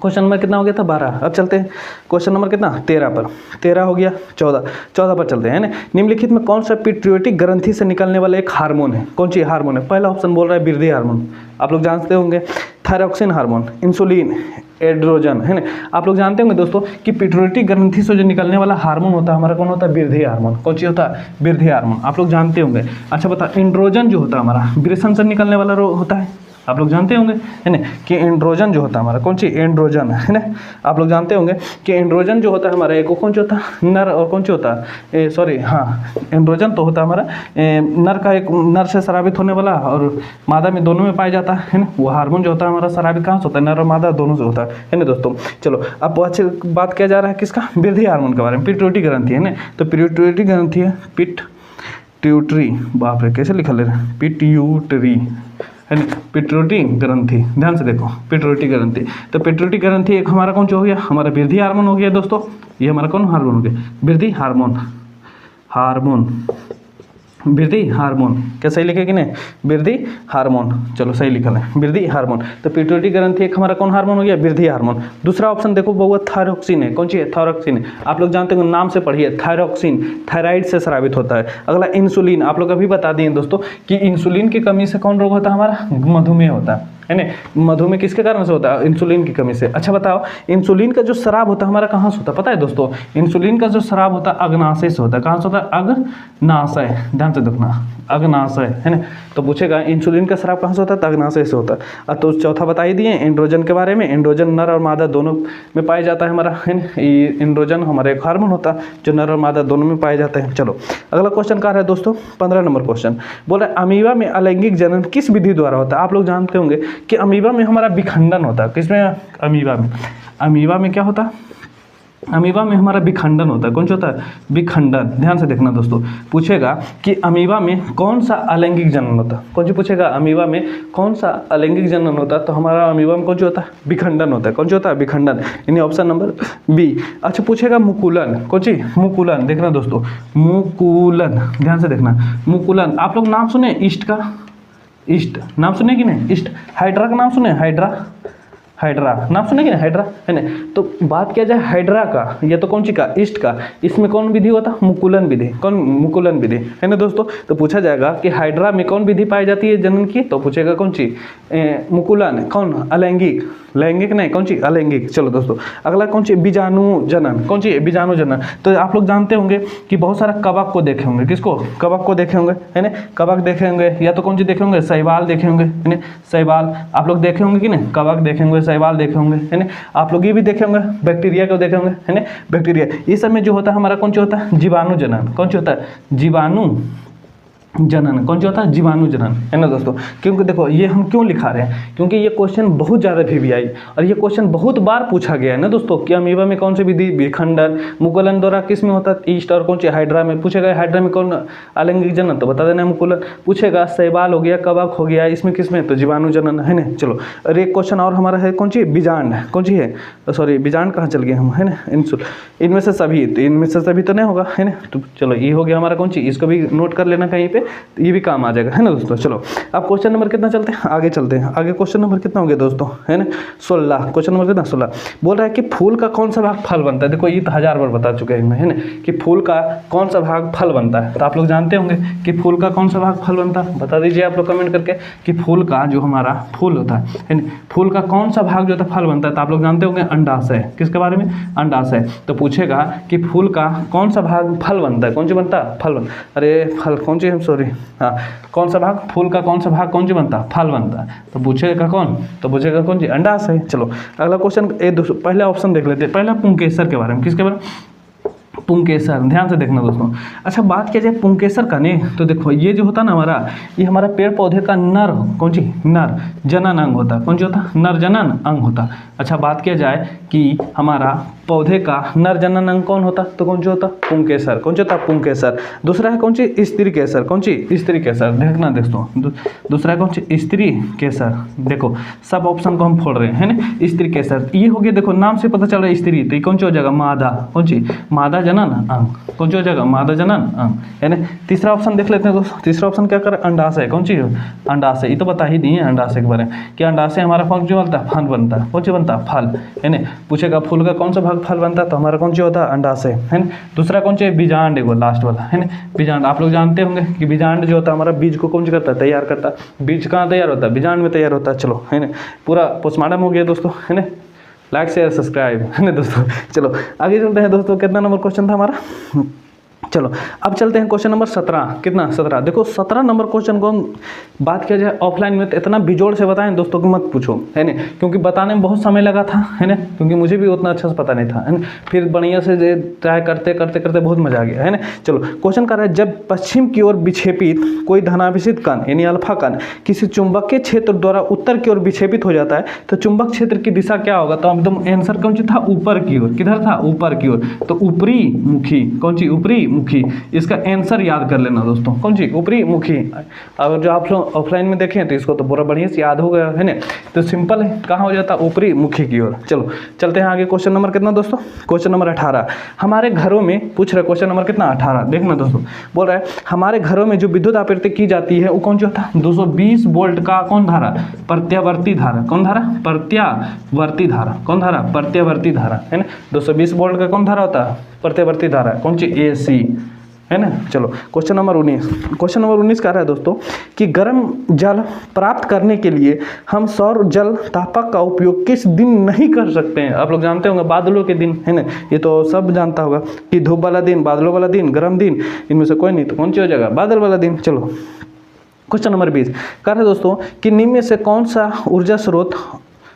क्वेश्चन नंबर कितना हो गया था 12, अब चलते हैं क्वेश्चन नंबर कितना 13 पर, 13 हो गया 14 पर चलते हैं ना। निम्नलिखित में कौन सा पिट्यूटरी ग्रंथि से निकलने वाला एक हार्मोन है, कौन सी हार्मोन है। पहला ऑप्शन बोल रहा है वृद्धि हार्मोन, आप लोग जानते होंगे, थायरॉक्सिन हार्मोन, इंसुलिन, एड्रोजन, है ना। आप लोग जानते होंगे दोस्तों कि पिट्यूटरी ग्रंथि से जो निकलने वाला हार्मोन होता है हमारा कौन होता है वृद्धि हार्मोन, कौन सी होता है वृद्धि हार्मोन, आप लोग जानते होंगे। अच्छा बता एंड्रोजन जो होता है हमारा वृषण से निकलने वाला होता है, आप लोग जानते होंगे है ना कि एंड्रोजन जो होता है हमारा कौन सी एंड्रोजन, है ना। आप लोग जानते होंगे कि एंड्रोजन जो होता है हमारा एक कौन सा होता है नर, और कौन सा होता है सॉरी हाँ एंड्रोजन तो होता है हमारा नर का, एक नर से स्रावित होने वाला और मादा में दोनों में पाया जाता है ना। वो हार्मोन जो होता है हमारा स्रावित कहाँ से होता है, नर और मादा दोनों से होता है ना दोस्तों। चलो अब अच्छे बात किया जा रहा है किसका वृद्धि हार्मोन के बारे में, पिट्यूटरी ग्रंथि है ना। तो पिट्यूटरी ग्रंथि है पिट्यूटरी, बाप रे कैसे लिखा ले रहे हैं पिट्यूटरी है ना, पिट्यूटरी ग्रंथि, ध्यान से देखो पिट्यूटरी ग्रंथि। तो पिट्यूटरी ग्रंथि एक हमारा कौन सा हो गया हमारा वृद्धि हार्मोन हो गया दोस्तों, ये हमारा कौन हार्मोन हो गया वृद्धि हार्मोन, वृद्धि हार्मोन, क्या सही लिखे कि नहीं वृद्धि हार्मोन, चलो सही लिखा है वृद्धि हार्मोन। तो पिट्यूटरी ग्रंथि एक हमारा कौन हार्मोन हो गया वृद्धि हार्मोन। दूसरा ऑप्शन देखो बहुआ थायरॉक्सिन है, कौन सी है थायरॉक्सिन है, आप लोग जानते हो नाम से पढ़िए थायरॉक्सिन, थायराइड से स्रावित होता है। अगला इंसुलिन, आप लोग अभी बता दिए दोस्तों कि इंसुलिन की कमी से कौन रोग होता है हमारा मधुमेह होता है ना। मधुमेह किसके कारण से होता है इंसुलिन की कमी से। अच्छा बताओ इंसुलिन का जो स्राव होता है हमारा कहाँ से होता है पता है दोस्तों, इंसुलिन का जो स्राव होता है अग्नाशय से होता है, कहाँ से होता है अग्नाशय, ध्यान से देखना अग्नाशय है ना। तो पूछेगा इंसुलिन का स्राव कहाँ से होता है अग्नाशय से होता है। तो चौथा बता ही दिए एंड्रोजन के बारे में, एंड्रोजन नर और मादा दोनों में पाया जाता है हमारा, है ना। ये एंड्रोजन हमारा एक हार्मोन होता है जो नर और मादा दोनों में पाए जाते हैं। चलो अगला क्वेश्चन क्या है दोस्तों 15 नंबर क्वेश्चन, बोल रहे अमीबा में अलैंगिक जनन किस विधि द्वारा होता है। आप लोग जानते होंगे कि अमीबा में हमारा विखंडन होता है, किसमें अमीबा में क्या होता है, अमीबा में हमारा विखंडन होता है, कौन सा होता है विखंडन। ध्यान से देखना दोस्तों, पूछेगा कि अमीबा में कौन सा अलैंगिक जनन होता है, कौन सी पूछेगा अमीबा में कौन सा अलैंगिक जनन होता है, तो हमारा अमीबा में कौन सा होता है विखंडन होता है, कौन सा होता है विखंडन, यानी ऑप्शन नंबर बी। अच्छा पूछेगा मुकुलन, कौन सी मुकुलन, देखना दोस्तों मुकुलन, ध्यान से देखना मुकुलन। आप लोग नाम सुने ईस्ट का, ईस्ट नाम सुने कि नहीं, ईस्ट हाइड्रा का नाम सुने, हाइड्रा नाम सुने कि नहीं हाइड्रा, है ना। तो बात किया जाए हाइड्रा का, ये तो कौन सी का ईस्ट का, इसमें कौन विधि होता है मुकुलन विधि, कौन मुकुलन विधि, है ना दोस्तों। तो पूछा जाएगा कि हाइड्रा में कौन विधि पाई जाती है जनन की, तो पूछेगा कौन सी मुकुलन, कौन अलैंगिक, लैंगिक नहीं कौन सी अलैंगिक। चलो दोस्तों अगला कौन सी बीजाणु जनन, कौन सी बीजाणु जनन। तो आप लोग जानते होंगे कि बहुत सारा कवक को देखे होंगे, किसको कवक को देखे होंगे, है ना। कवक देखे होंगे या तो कौन सी देखे होंगे शैवाल देखे होंगे, है ना। शैवाल आप लोग देखे होंगे कि नहीं, कवक देखे होंगे शैवाल देखे होंगे, है ना। आप लोग ये भी देखे होंगे बैक्टीरिया को देखे होंगे, है ना। बैक्टीरिया ये सब में जो होता है हमारा कौन सा होता है जीवाणु जनन, कौन सा होता है जीवाणु जनन, कौन सा होता है जीवाणु जनन, है ना दोस्तों। क्योंकि देखो ये हम क्यों लिखा रहे हैं, क्योंकि ये क्वेश्चन बहुत ज़्यादा VVI और ये क्वेश्चन बहुत बार पूछा गया है ना दोस्तों कि अमीबा में कौन सी विधि विखंडन, मुकुलन द्वारा किस में होता है ईस्ट, और कौन सी हाइड्रा में। पूछेगा हाइड्रा में कौन अलैंगिक जनन, तो बता देना मुकुलन। पूछेगा शैवाल हो गया कवक हो गया, इसमें किस में तो जीवाणु जनन, है ना। चलो और एक क्वेश्चन और हमारा है कौन सी बीजांड, कौन सी है सॉरी बीजांड कहाँ चल गए हम, है ना इंसुल, इनमें से सभी, तो इनमें से सभी तो नहीं होगा, है ना। तो चलो ये हो गया हमारा कौन सी, इसको भी नोट कर लेना कहीं पे। ये भी काम आ जाएगा, है ना दोस्तों। चलो अब क्वेश्चन नंबर कितना चलते हैं, आगे चलते हैं। आगे क्वेश्चन नंबर कितना हो गया दोस्तों, है ना 16। क्वेश्चन नंबर कितना 16 बोल रहा है कि फूल का कौन सा भाग फल बनता है। देखो ये तो 1000 बार बता चुके हैं मैं, है ना, कि फूल का कौन सा भाग फल बनता है। तो आप लोग जानते होंगे कि फूल का कौन सा भाग फल बनता है, बता दीजिए आप लोग कमेंट करके कि फूल का जो हमारा फूल होता है ना, फूल का कौन सा भाग जो होता है फल बनता है। तो आप लोग जानते होंगे अंडाशय। किसके बारे में, अंडाशय। तो पूछेगा कि फूल का कौन सा भाग फल बनता है, कौन सी बनता है फल बन, अरे फल कौन सी, सॉरी हाँ, कौन सा भाग, फूल का कौन सा भाग कौन सी बनता है, फल बनता है। तो पूछेगा कौन, तो पूछेगा कौन सी, अंडाशय। चलो अगला क्वेश्चन, पहला ऑप्शन देख लेते हैं। पहला पुंकेसर के बारे में, किसके बारे में, पुंकेसर। ध्यान से देखना दोस्तों। अच्छा बात किया जाए पुंकेसर का नहीं, तो देखो ये जो होता है ना हमारा, ये हमारा पेड़ पौधे का नर, कौन सी, नर जनन अंग होता है। कौन सी होता है, नर जनन अंग होता है। अच्छा बात किया जाए कि हमारा पौधे का नर जनन अंग कौन होता, तो कौन सा होता, पुंकेसर। कौन सा होता, पुंकेसर। दूसरा है कौन सी, स्त्री केसर। कौन सी, स्त्री केसर। देखना दोस्तों, दूसरा है कौन सी, स्त्री केसर। देखो सब ऑप्शन को हम फोड़ रहे हैं, है ना, स्त्री केसर। ये हो गया, देखो नाम से पता चल रहा है स्त्री, तो ये कौन सी हो जाएगा, मादा। कौन सी, मादा जनन अंग। कौन सी हो जाएगा, मादा जनन अंग, है ना। तीसरा ऑप्शन देख लेते हैं दोस्तों। तीसरा ऑप्शन क्या करें, अंडाशय। कौन सी, अंडाशय। ये तो बता ही दिए अंडाशय के बारे में कि अंडाशय हमारा कौन सी बनता है, फल बनता है। कौन सी बनता है, फल, है ना। पूछेगा फूल का कौन सा भाग फल बनता है, तो हमारा कौन सी होता है, अंडाशय, है ना। दूसरा कौन सी, बीजांड, वो लास्ट वाला, है ना, बीजांड। आप लोग जानते होंगे कि बीजांड जो होता है हमारा बीज को कौन सी करता है, तैयार करता है। बीज कहाँ तैयार होता है, बीजांड में तैयार होता है। चलो, है ना, पूरा पोस्टमार्टम हो गया दोस्तों, है ना। लाइक शेयर सब्सक्राइब, है ना दोस्तों। चलो आगे चलते हैं दोस्तों। कितना नंबर क्वेश्चन था हमारा, चलो अब चलते हैं क्वेश्चन नंबर 17। कितना, 17। देखो 17 नंबर क्वेश्चन को बात किया जाए ऑफलाइन में तो इतना बिजोड़ से बताएं दोस्तों कि मत पूछो, है ना, क्योंकि बताने में बहुत समय लगा था, है ना, क्योंकि मुझे भी उतना अच्छा से पता नहीं था, है ना। फिर बढ़िया से ट्राई करते करते करते बहुत मजा आ गया, है ना। चलो क्वेश्चन कर रहा है, जब पश्चिम की ओर विक्षेपित कोई धनाभिषित कण यानी अल्फा कण किसी चुंबकीय क्षेत्र द्वारा उत्तर की ओर विक्षेपित हो जाता है तो चुंबक क्षेत्र की दिशा क्या होगा। तो एकदम आंसर कौन सी था, ऊपर की ओर। किधर था, ऊपर की ओर। तो ऊपरी मुखी। कौन सी, ऊपरी मुखी। इसका आंसर याद कर लेना दोस्तों, कौन सी, ऊपरी मुखी। अगर जो आप लोग ऑफलाइन में देखें तो इसको तो पूरा बढ़िया से याद हो गया, है ना। तो सिंपल है, कहाँ हो जाता, ऊपरी मुखी की ओर। चलो चलते हैं आगे। क्वेश्चन नंबर कितना दोस्तों, क्वेश्चन नंबर 18। हमारे घरों में पूछ रहे, क्वेश्चन नंबर कितना, 18। देखना दोस्तों, बोल रहा है हमारे घरों में जो विद्युत आपूर्ति की जाती है वो कौन सी होता है, 220 वोल्ट का कौन धारा, प्रत्यावर्ती धारा। कौन धारा, प्रत्यावर्ती धारा। कौन धारा, प्रत्यावर्ती धारा, है ना। 220 वोल्ट का कौन धारा होता है, प्रत्यावर्ती धारा। कौन सी, AC, है ना। चलो क्वेश्चन नंबर 19। क्वेश्चन नंबर 19 कह रहा है दोस्तों कि गर्म जल प्राप्त करने के लिए हम सौर जल तापक का उपयोग किस दिन नहीं कर सकते हैं। आप लोग जानते होंगे बादलों के दिन, है ना, ये तो सब जानता होगा कि धूप वाला दिन, बादलों वाला दिन, गर्म दिन, इनमें से कोई नहीं, तो कौन सी हो जाएगा, बादल वाला दिन। चलो क्वेश्चन नंबर 20 कह रहे हैं दोस्तों कि निम्न में से कौन सा ऊर्जा स्रोत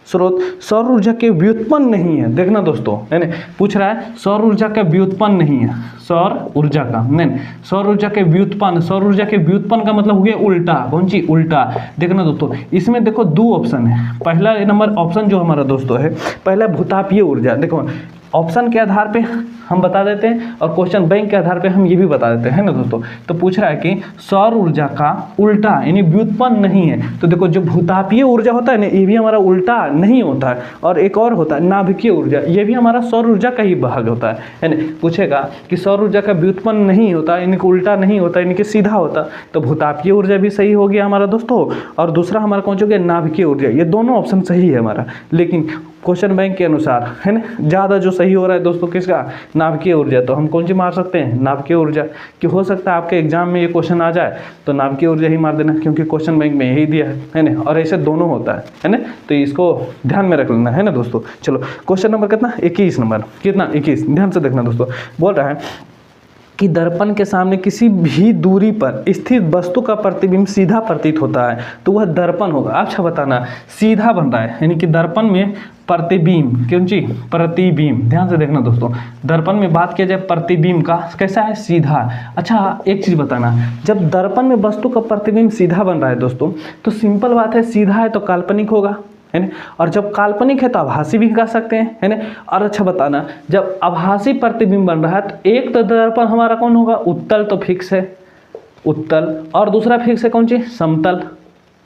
सौर ऊर्जा के व्युत्पन्न नहीं है। देखना दोस्तों, है ना, पूछ रहा है सौर ऊर्जा का व्युत्पन्न नहीं है, सौर ऊर्जा का नहीं, सौर ऊर्जा के व्युत्पन्न। सौर ऊर्जा के व्युत्पन्न का मतलब हो गया उल्टा। कौन सी, उल्टा। देखना दोस्तों, इसमें देखो 2 ऑप्शन है। पहला नंबर ऑप्शन जो हमारा दोस्तों है, पहला भूतापीय ऊर्जा। देखो ऑप्शन के आधार पे हम बता देते हैं और क्वेश्चन बैंक के आधार पे हम ये भी बता देते हैं, है ना दोस्तों। तो पूछ रहा है कि सौर ऊर्जा का उल्टा यानी व्युत्पन्न नहीं है। तो देखो जो भूतापीय ऊर्जा होता है ना, ये भी हमारा उल्टा नहीं होता है। और एक और होता है नाभिकीय ऊर्जा, ये भी हमारा सौर ऊर्जा का ही भाग होता है ना। पूछेगा कि सौर ऊर्जा का व्युत्पन्न नहीं होता यानी कि उल्टा नहीं होता यानी कि सीधा होता, तो भूतापीय ऊर्जा भी सही हो गया हमारा दोस्तों। और दूसरा हमारा कौन सा हो गया, नाभिकीय ऊर्जा। ये दोनों ऑप्शन सही है हमारा, लेकिन क्वेश्चन बैंक के अनुसार, है ना, ज़्यादा जो सही हो रहा है दोस्तों किसका, नाभिकीय ऊर्जा। तो हम कौन सी मार सकते हैं, नाभिकीय ऊर्जा। कि हो सकता है आपके एग्जाम में ये क्वेश्चन आ जाए तो नाभिकीय ऊर्जा ही मार देना, क्योंकि क्वेश्चन बैंक में यही दिया है ना। और ऐसे दोनों होता है ना, तो इसको ध्यान में रख लेना, है ना दोस्तों। चलो क्वेश्चन नंबर कितना, 21 नंबर। कितना, 21। ध्यान से देखना दोस्तों, बोल रहा है कि दर्पण के सामने किसी भी दूरी पर स्थित वस्तु का प्रतिबिंब सीधा प्रतीत होता है तो वह दर्पण होगा। अच्छा बताना, सीधा बन रहा है यानी कि दर्पण में प्रतिबिंब, क्यों जी, प्रतिबिंब। ध्यान से देखना दोस्तों, दर्पण में बात किया जाए प्रतिबिंब का कैसा है, सीधा। अच्छा एक चीज बताना, जब दर्पण में वस्तु का प्रतिबिंब सीधा बन रहा है दोस्तों, तो सिंपल बात है, सीधा है तो काल्पनिक होगा, है ना। और जब काल्पनिक है तो आभासी भी कह सकते हैं, है ना। और अच्छा बताना, जब आभासी प्रतिबिंब बन रहा है तो एक तो दर्पण हमारा कौन होगा, उत्तल, तो फिक्स है उत्तल, और दूसरा फिक्स है कौन सी, समतल।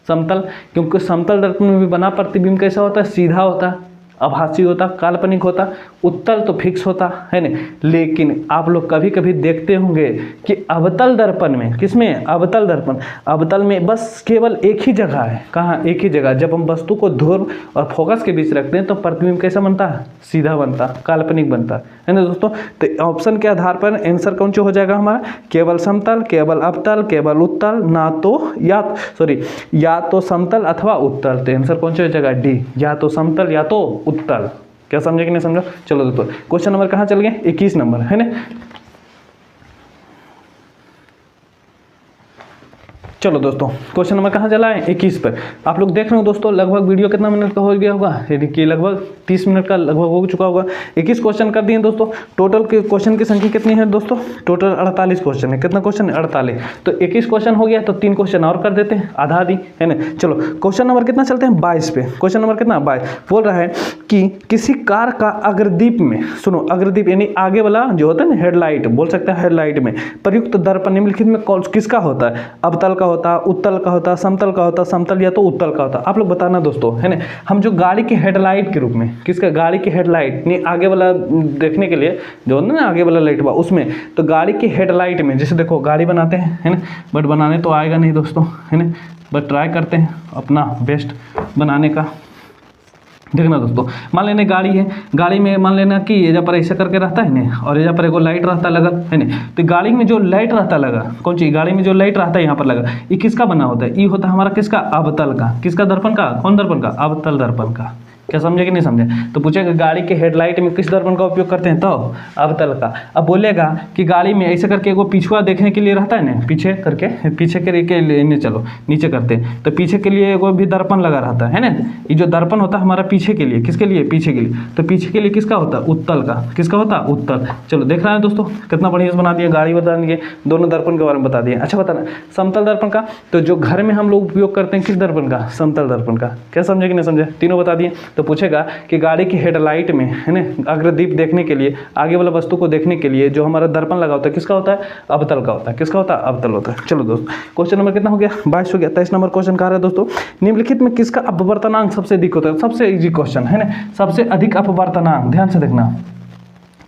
समतल, क्योंकि समतल दर्पण में भी बना प्रतिबिंब कैसा होता है, सीधा होता है। आभासी होता, काल्पनिक होता, उत्तल तो फिक्स होता है ना। लेकिन आप लोग कभी कभी देखते होंगे कि अवतल दर्पण में, किसमें, अवतल दर्पण, अवतल में बस केवल एक ही जगह है, कहाँ, एक ही जगह। जब हम वस्तु को ध्रुव और फोकस के बीच रखते हैं तो प्रतिबिंब कैसा बनता है, सीधा बनता, काल्पनिक बनता है ना दोस्तों। तो ऑप्शन के आधार पर आंसर कौन सा हो जाएगा हमारा, केवल समतल, केवल अवतल, केवल उत्तल, ना तो या तो समतल अथवा उत्तल। तो आंसर कौन सा हो जाएगा, डी, या तो समतल या तो उत्तल। क्या समझे कि नहीं समझो। चलो दोस्तों क्वेश्चन नंबर कहाँ चल गए, 21 नंबर है ना। चलो दोस्तों क्वेश्चन नंबर कहाँ चला है, 21 पर। आप लोग देख रहे हो दोस्तों, लगभग वीडियो कितना मिनट का हो गया होगा, यानी कि लगभग 30 मिनट का लगभग हो चुका होगा। 21 क्वेश्चन कर दिए दोस्तों। टोटल के क्वेश्चन की संख्या कितनी है दोस्तों, टोटल 48 क्वेश्चन है। कितना क्वेश्चन है, 48। तो 21 क्वेश्चन हो गया तो 3 क्वेश्चन और कर देते हैं, आधा आधी है ना। चलो क्वेश्चन नंबर कितना चलते हैं, 22 पे। क्वेश्चन नंबर कितना, 22। बोल रहा है कि किसी कार का अग्रदीप में, सुनो अग्रदीप यानी आगे वाला जो होता है ना, हेडलाइट बोल सकते हैं, हेडलाइट में प्रयुक्त दर्पण निम्नलिखित में किसका होता है, अवतल का होता, उत्तल का होता, समतल का होता, समतल या तो उत्तल का होता। आप लोग बताना दोस्तों है ना। हम जो गाड़ी के हेडलाइट के रूप में, किसका, गाड़ी की हेडलाइट नहीं, आगे वाला देखने के लिए जो होता है ना, आगे वाला लाइट बा उसमें, तो गाड़ी की हेडलाइट में जैसे देखो गाड़ी बनाते हैं है ना, बट बनाने तो आएगा नहीं दोस्तों है ना, बट ट्राई करते हैं अपना बेस्ट बनाने का। देखना दोस्तों, मान लेना गाड़ी है, गाड़ी में मान लेना कि एजा पर ऐसा करके रहता है ना, और एजा पर एगो लाइट रहता लगा है ना। तो गाड़ी में जो लाइट रहता लगा, कौन सी, गाड़ी में जो लाइट रहता है यहाँ पर लगा, ये किसका बना होता है, ये होता है हमारा किसका, अवतल का। किसका, दर्पण का, कौन दर्पण का, अवतल दर्पण का। क्या समझे कि नहीं समझे। तो पूछेगा गाड़ी के हेडलाइट में किस दर्पण का उपयोग करते हैं, तो अवतल का। अब बोलेगा कि गाड़ी में ऐसे करके एगो पिछुआ देखने के लिए रहता है ना, पीछे करके, पीछे के लिए चलो नीचे करते हैं, तो पीछे के लिए एगो भी दर्पण लगा रहता है ना। ये जो दर्पण होता है हमारा पीछे के लिए, किसके लिए, पीछे के लिए। तो पीछे के लिए किसका होता है, उत्तल का। किसका होता है, उत्तल। चलो देख रहे हैं दोस्तों कितना बढ़िया से बना दिया, गाड़ी बता दिए, दोनों दर्पण के बारे में बता दिए। अच्छा बताना समतल दर्पण का, तो जो घर में हम लोग उपयोग करते हैं किस दर्पण का, समतल दर्पण का। क्या समझे कि नहीं समझे, तीनों बता दिए। तो पूछेगा कि गाड़ी की हेडलाइट में है ना, अग्रदीप देखने के लिए, आगे वाला वस्तु को देखने के लिए जो हमारा दर्पण लगा होता है किसका होता है, अवतल का होता है। किसका होता है, अवतल होता है। चलो दोस्तों क्वेश्चन नंबर कितना हो गया, 22 हो गया। 23 नंबर क्वेश्चन कह रहा है दोस्तों, निम्नलिखित में किसका अपवर्तनांक सबसे अधिक होता है। सबसे इजी क्वेश्चन है ना, सबसे अधिक अपवर्तनांक, ध्यान से देखना,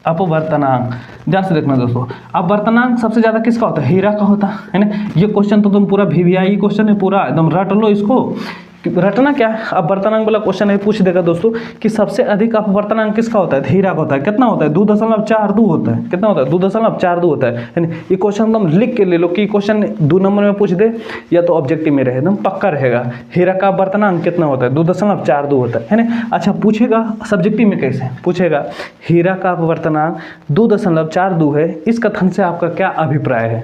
अपवर्तनांक ध्यान से देखना दोस्तों। अपवर्तनांक सबसे ज्यादा किसका होता है, हीरा का होता है ना। ये क्वेश्चन तो तुम पूरा VVI क्वेश्चन है, पूरा एकदम रट लो इसको। रटना क्या है, अपवर्तनांक वाला क्वेश्चन है, पूछ देगा दोस्तों कि सबसे अधिक अपवर्तनांक किसका होता है, हीरा का होता है। कितना होता है, 2.42 होता है। कितना होता है, 2.42 होता है। ये क्वेश्चन एकदम लिख के ले लो कि क्वेश्चन 2 नंबर में पूछ दे या तो ऑब्जेक्टिव में रहे, एकदम पक्का रहेगा। हीरा का अपवर्तनांक कितना होता है, 2.42 होता है ना। अच्छा पूछेगा सब्जेक्टिव में कैसे पूछेगा, हीरा का अपवर्तनांक 2.42 है, इस कथन से आपका क्या अभिप्राय है।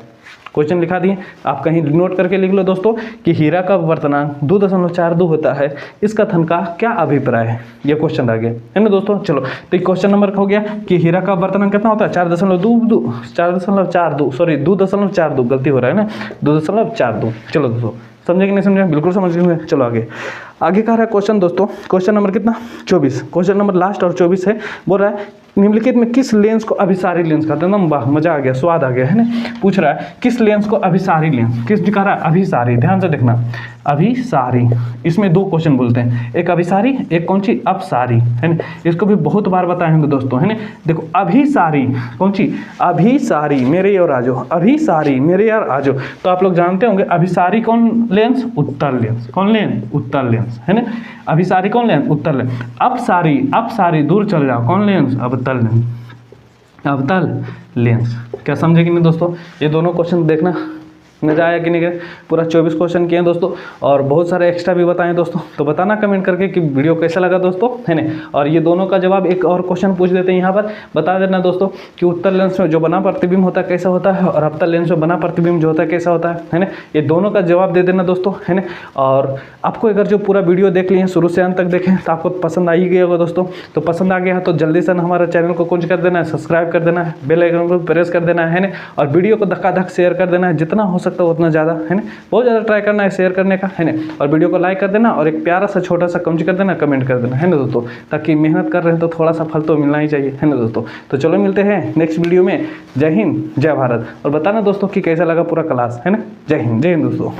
क्वेश्चन लिखा दिए, आप कहीं नोट करके लिख लो दोस्तों कि हीरा का अपवर्तनांक 2.42 होता है, इस कथन का क्या अभिप्राय है। ये क्वेश्चन आ गया है ना दोस्तों। चलो तो क्वेश्चन नंबर हो गया कि हीरा का अपवर्तनांक कितना होता है, 2.42 गलती हो रहा है ना, 2.42। चलो दोस्तों समझे कि नहीं समझे, बिल्कुल समझ गए। चलो आगे कह रहा है क्वेश्चन दोस्तों, क्वेश्चन नंबर कितना, 24। क्वेश्चन नंबर लास्ट और 24 है। बोल रहा है निम्नलिखित में किस लेंस को अभिसारी लेंस कहते हैं। वाह मजा आ गया, स्वाद आ गया है ना। पूछ रहा है किस लेंस को अभिसारी लेंस, किस कह रहा है, अभिसारी। ध्यान से देखना, अभिसारी। इसमें 2 क्वेश्चन बोलते हैं, एक अभिसारी, एक कौन सी, अपसारी है ना। इसको भी बहुत बार बताए होंगे दोस्तों है ना। देखो अभिसारी कौन सी, अभिसारी मेरे और आजो, अभिसारी मेरे और आजो। तो आप लोग जानते होंगे अभिसारी कौन लेंस, उत्तल लेंस। कौन लेंस, उत्तल लेंस है ना। अभिसारी कौन लेंस, उत्तल लेंस। अपसारी दूर चल जाओ, कौन लेंस, अवतल लेंस। अवतल लेंस। क्या समझे कि नहीं दोस्तों। ये दोनों क्वेश्चन देखना मजा आया कि नहीं। पूरा 24 क्वेश्चन किए हैं दोस्तों, और बहुत सारे एक्स्ट्रा भी बताएं दोस्तों। तो बताना कमेंट करके कि वीडियो कैसा लगा दोस्तों है ना। और ये दोनों का जवाब एक और क्वेश्चन पूछ देते हैं यहाँ पर, बता देना दोस्तों कि उत्तल लेंस में जो बना प्रतिबिंब होता है कैसा होता है, और अवतल लेंस में बना प्रतिबिंब जो होता है कैसा होता है ना। ये दोनों का जवाब दे देना दोस्तों है ना। और आपको अगर जो पूरा वीडियो देख लिए शुरू से अंत तक देखें तो आपको पसंद आ ही गया होगा दोस्तों। तो पसंद आ गया है तो जल्दी से हमारे चैनल को कुछ कर देना है, सब्सक्राइब कर देना है, बेल आइकन को प्रेस कर देना है ना। और वीडियो को धक्का शेयर कर देना है, जितना हो सकता है उतना ज़्यादा है ना। बहुत ज़्यादा ट्राई करना है शेयर करने का है ना। और वीडियो को लाइक कर देना, और एक प्यारा सा छोटा सा कमेंट कर देना, कमेंट कर देना है ना दोस्तों। ताकि मेहनत कर रहे हैं तो थोड़ा सा फल तो मिलना ही चाहिए है ना दोस्तों। तो चलो मिलते हैं नेक्स्ट वीडियो में। जय हिंद जय भारत। और बताना दोस्तों कि कैसा लगा पूरा क्लास है ना। जय हिंद दोस्तों।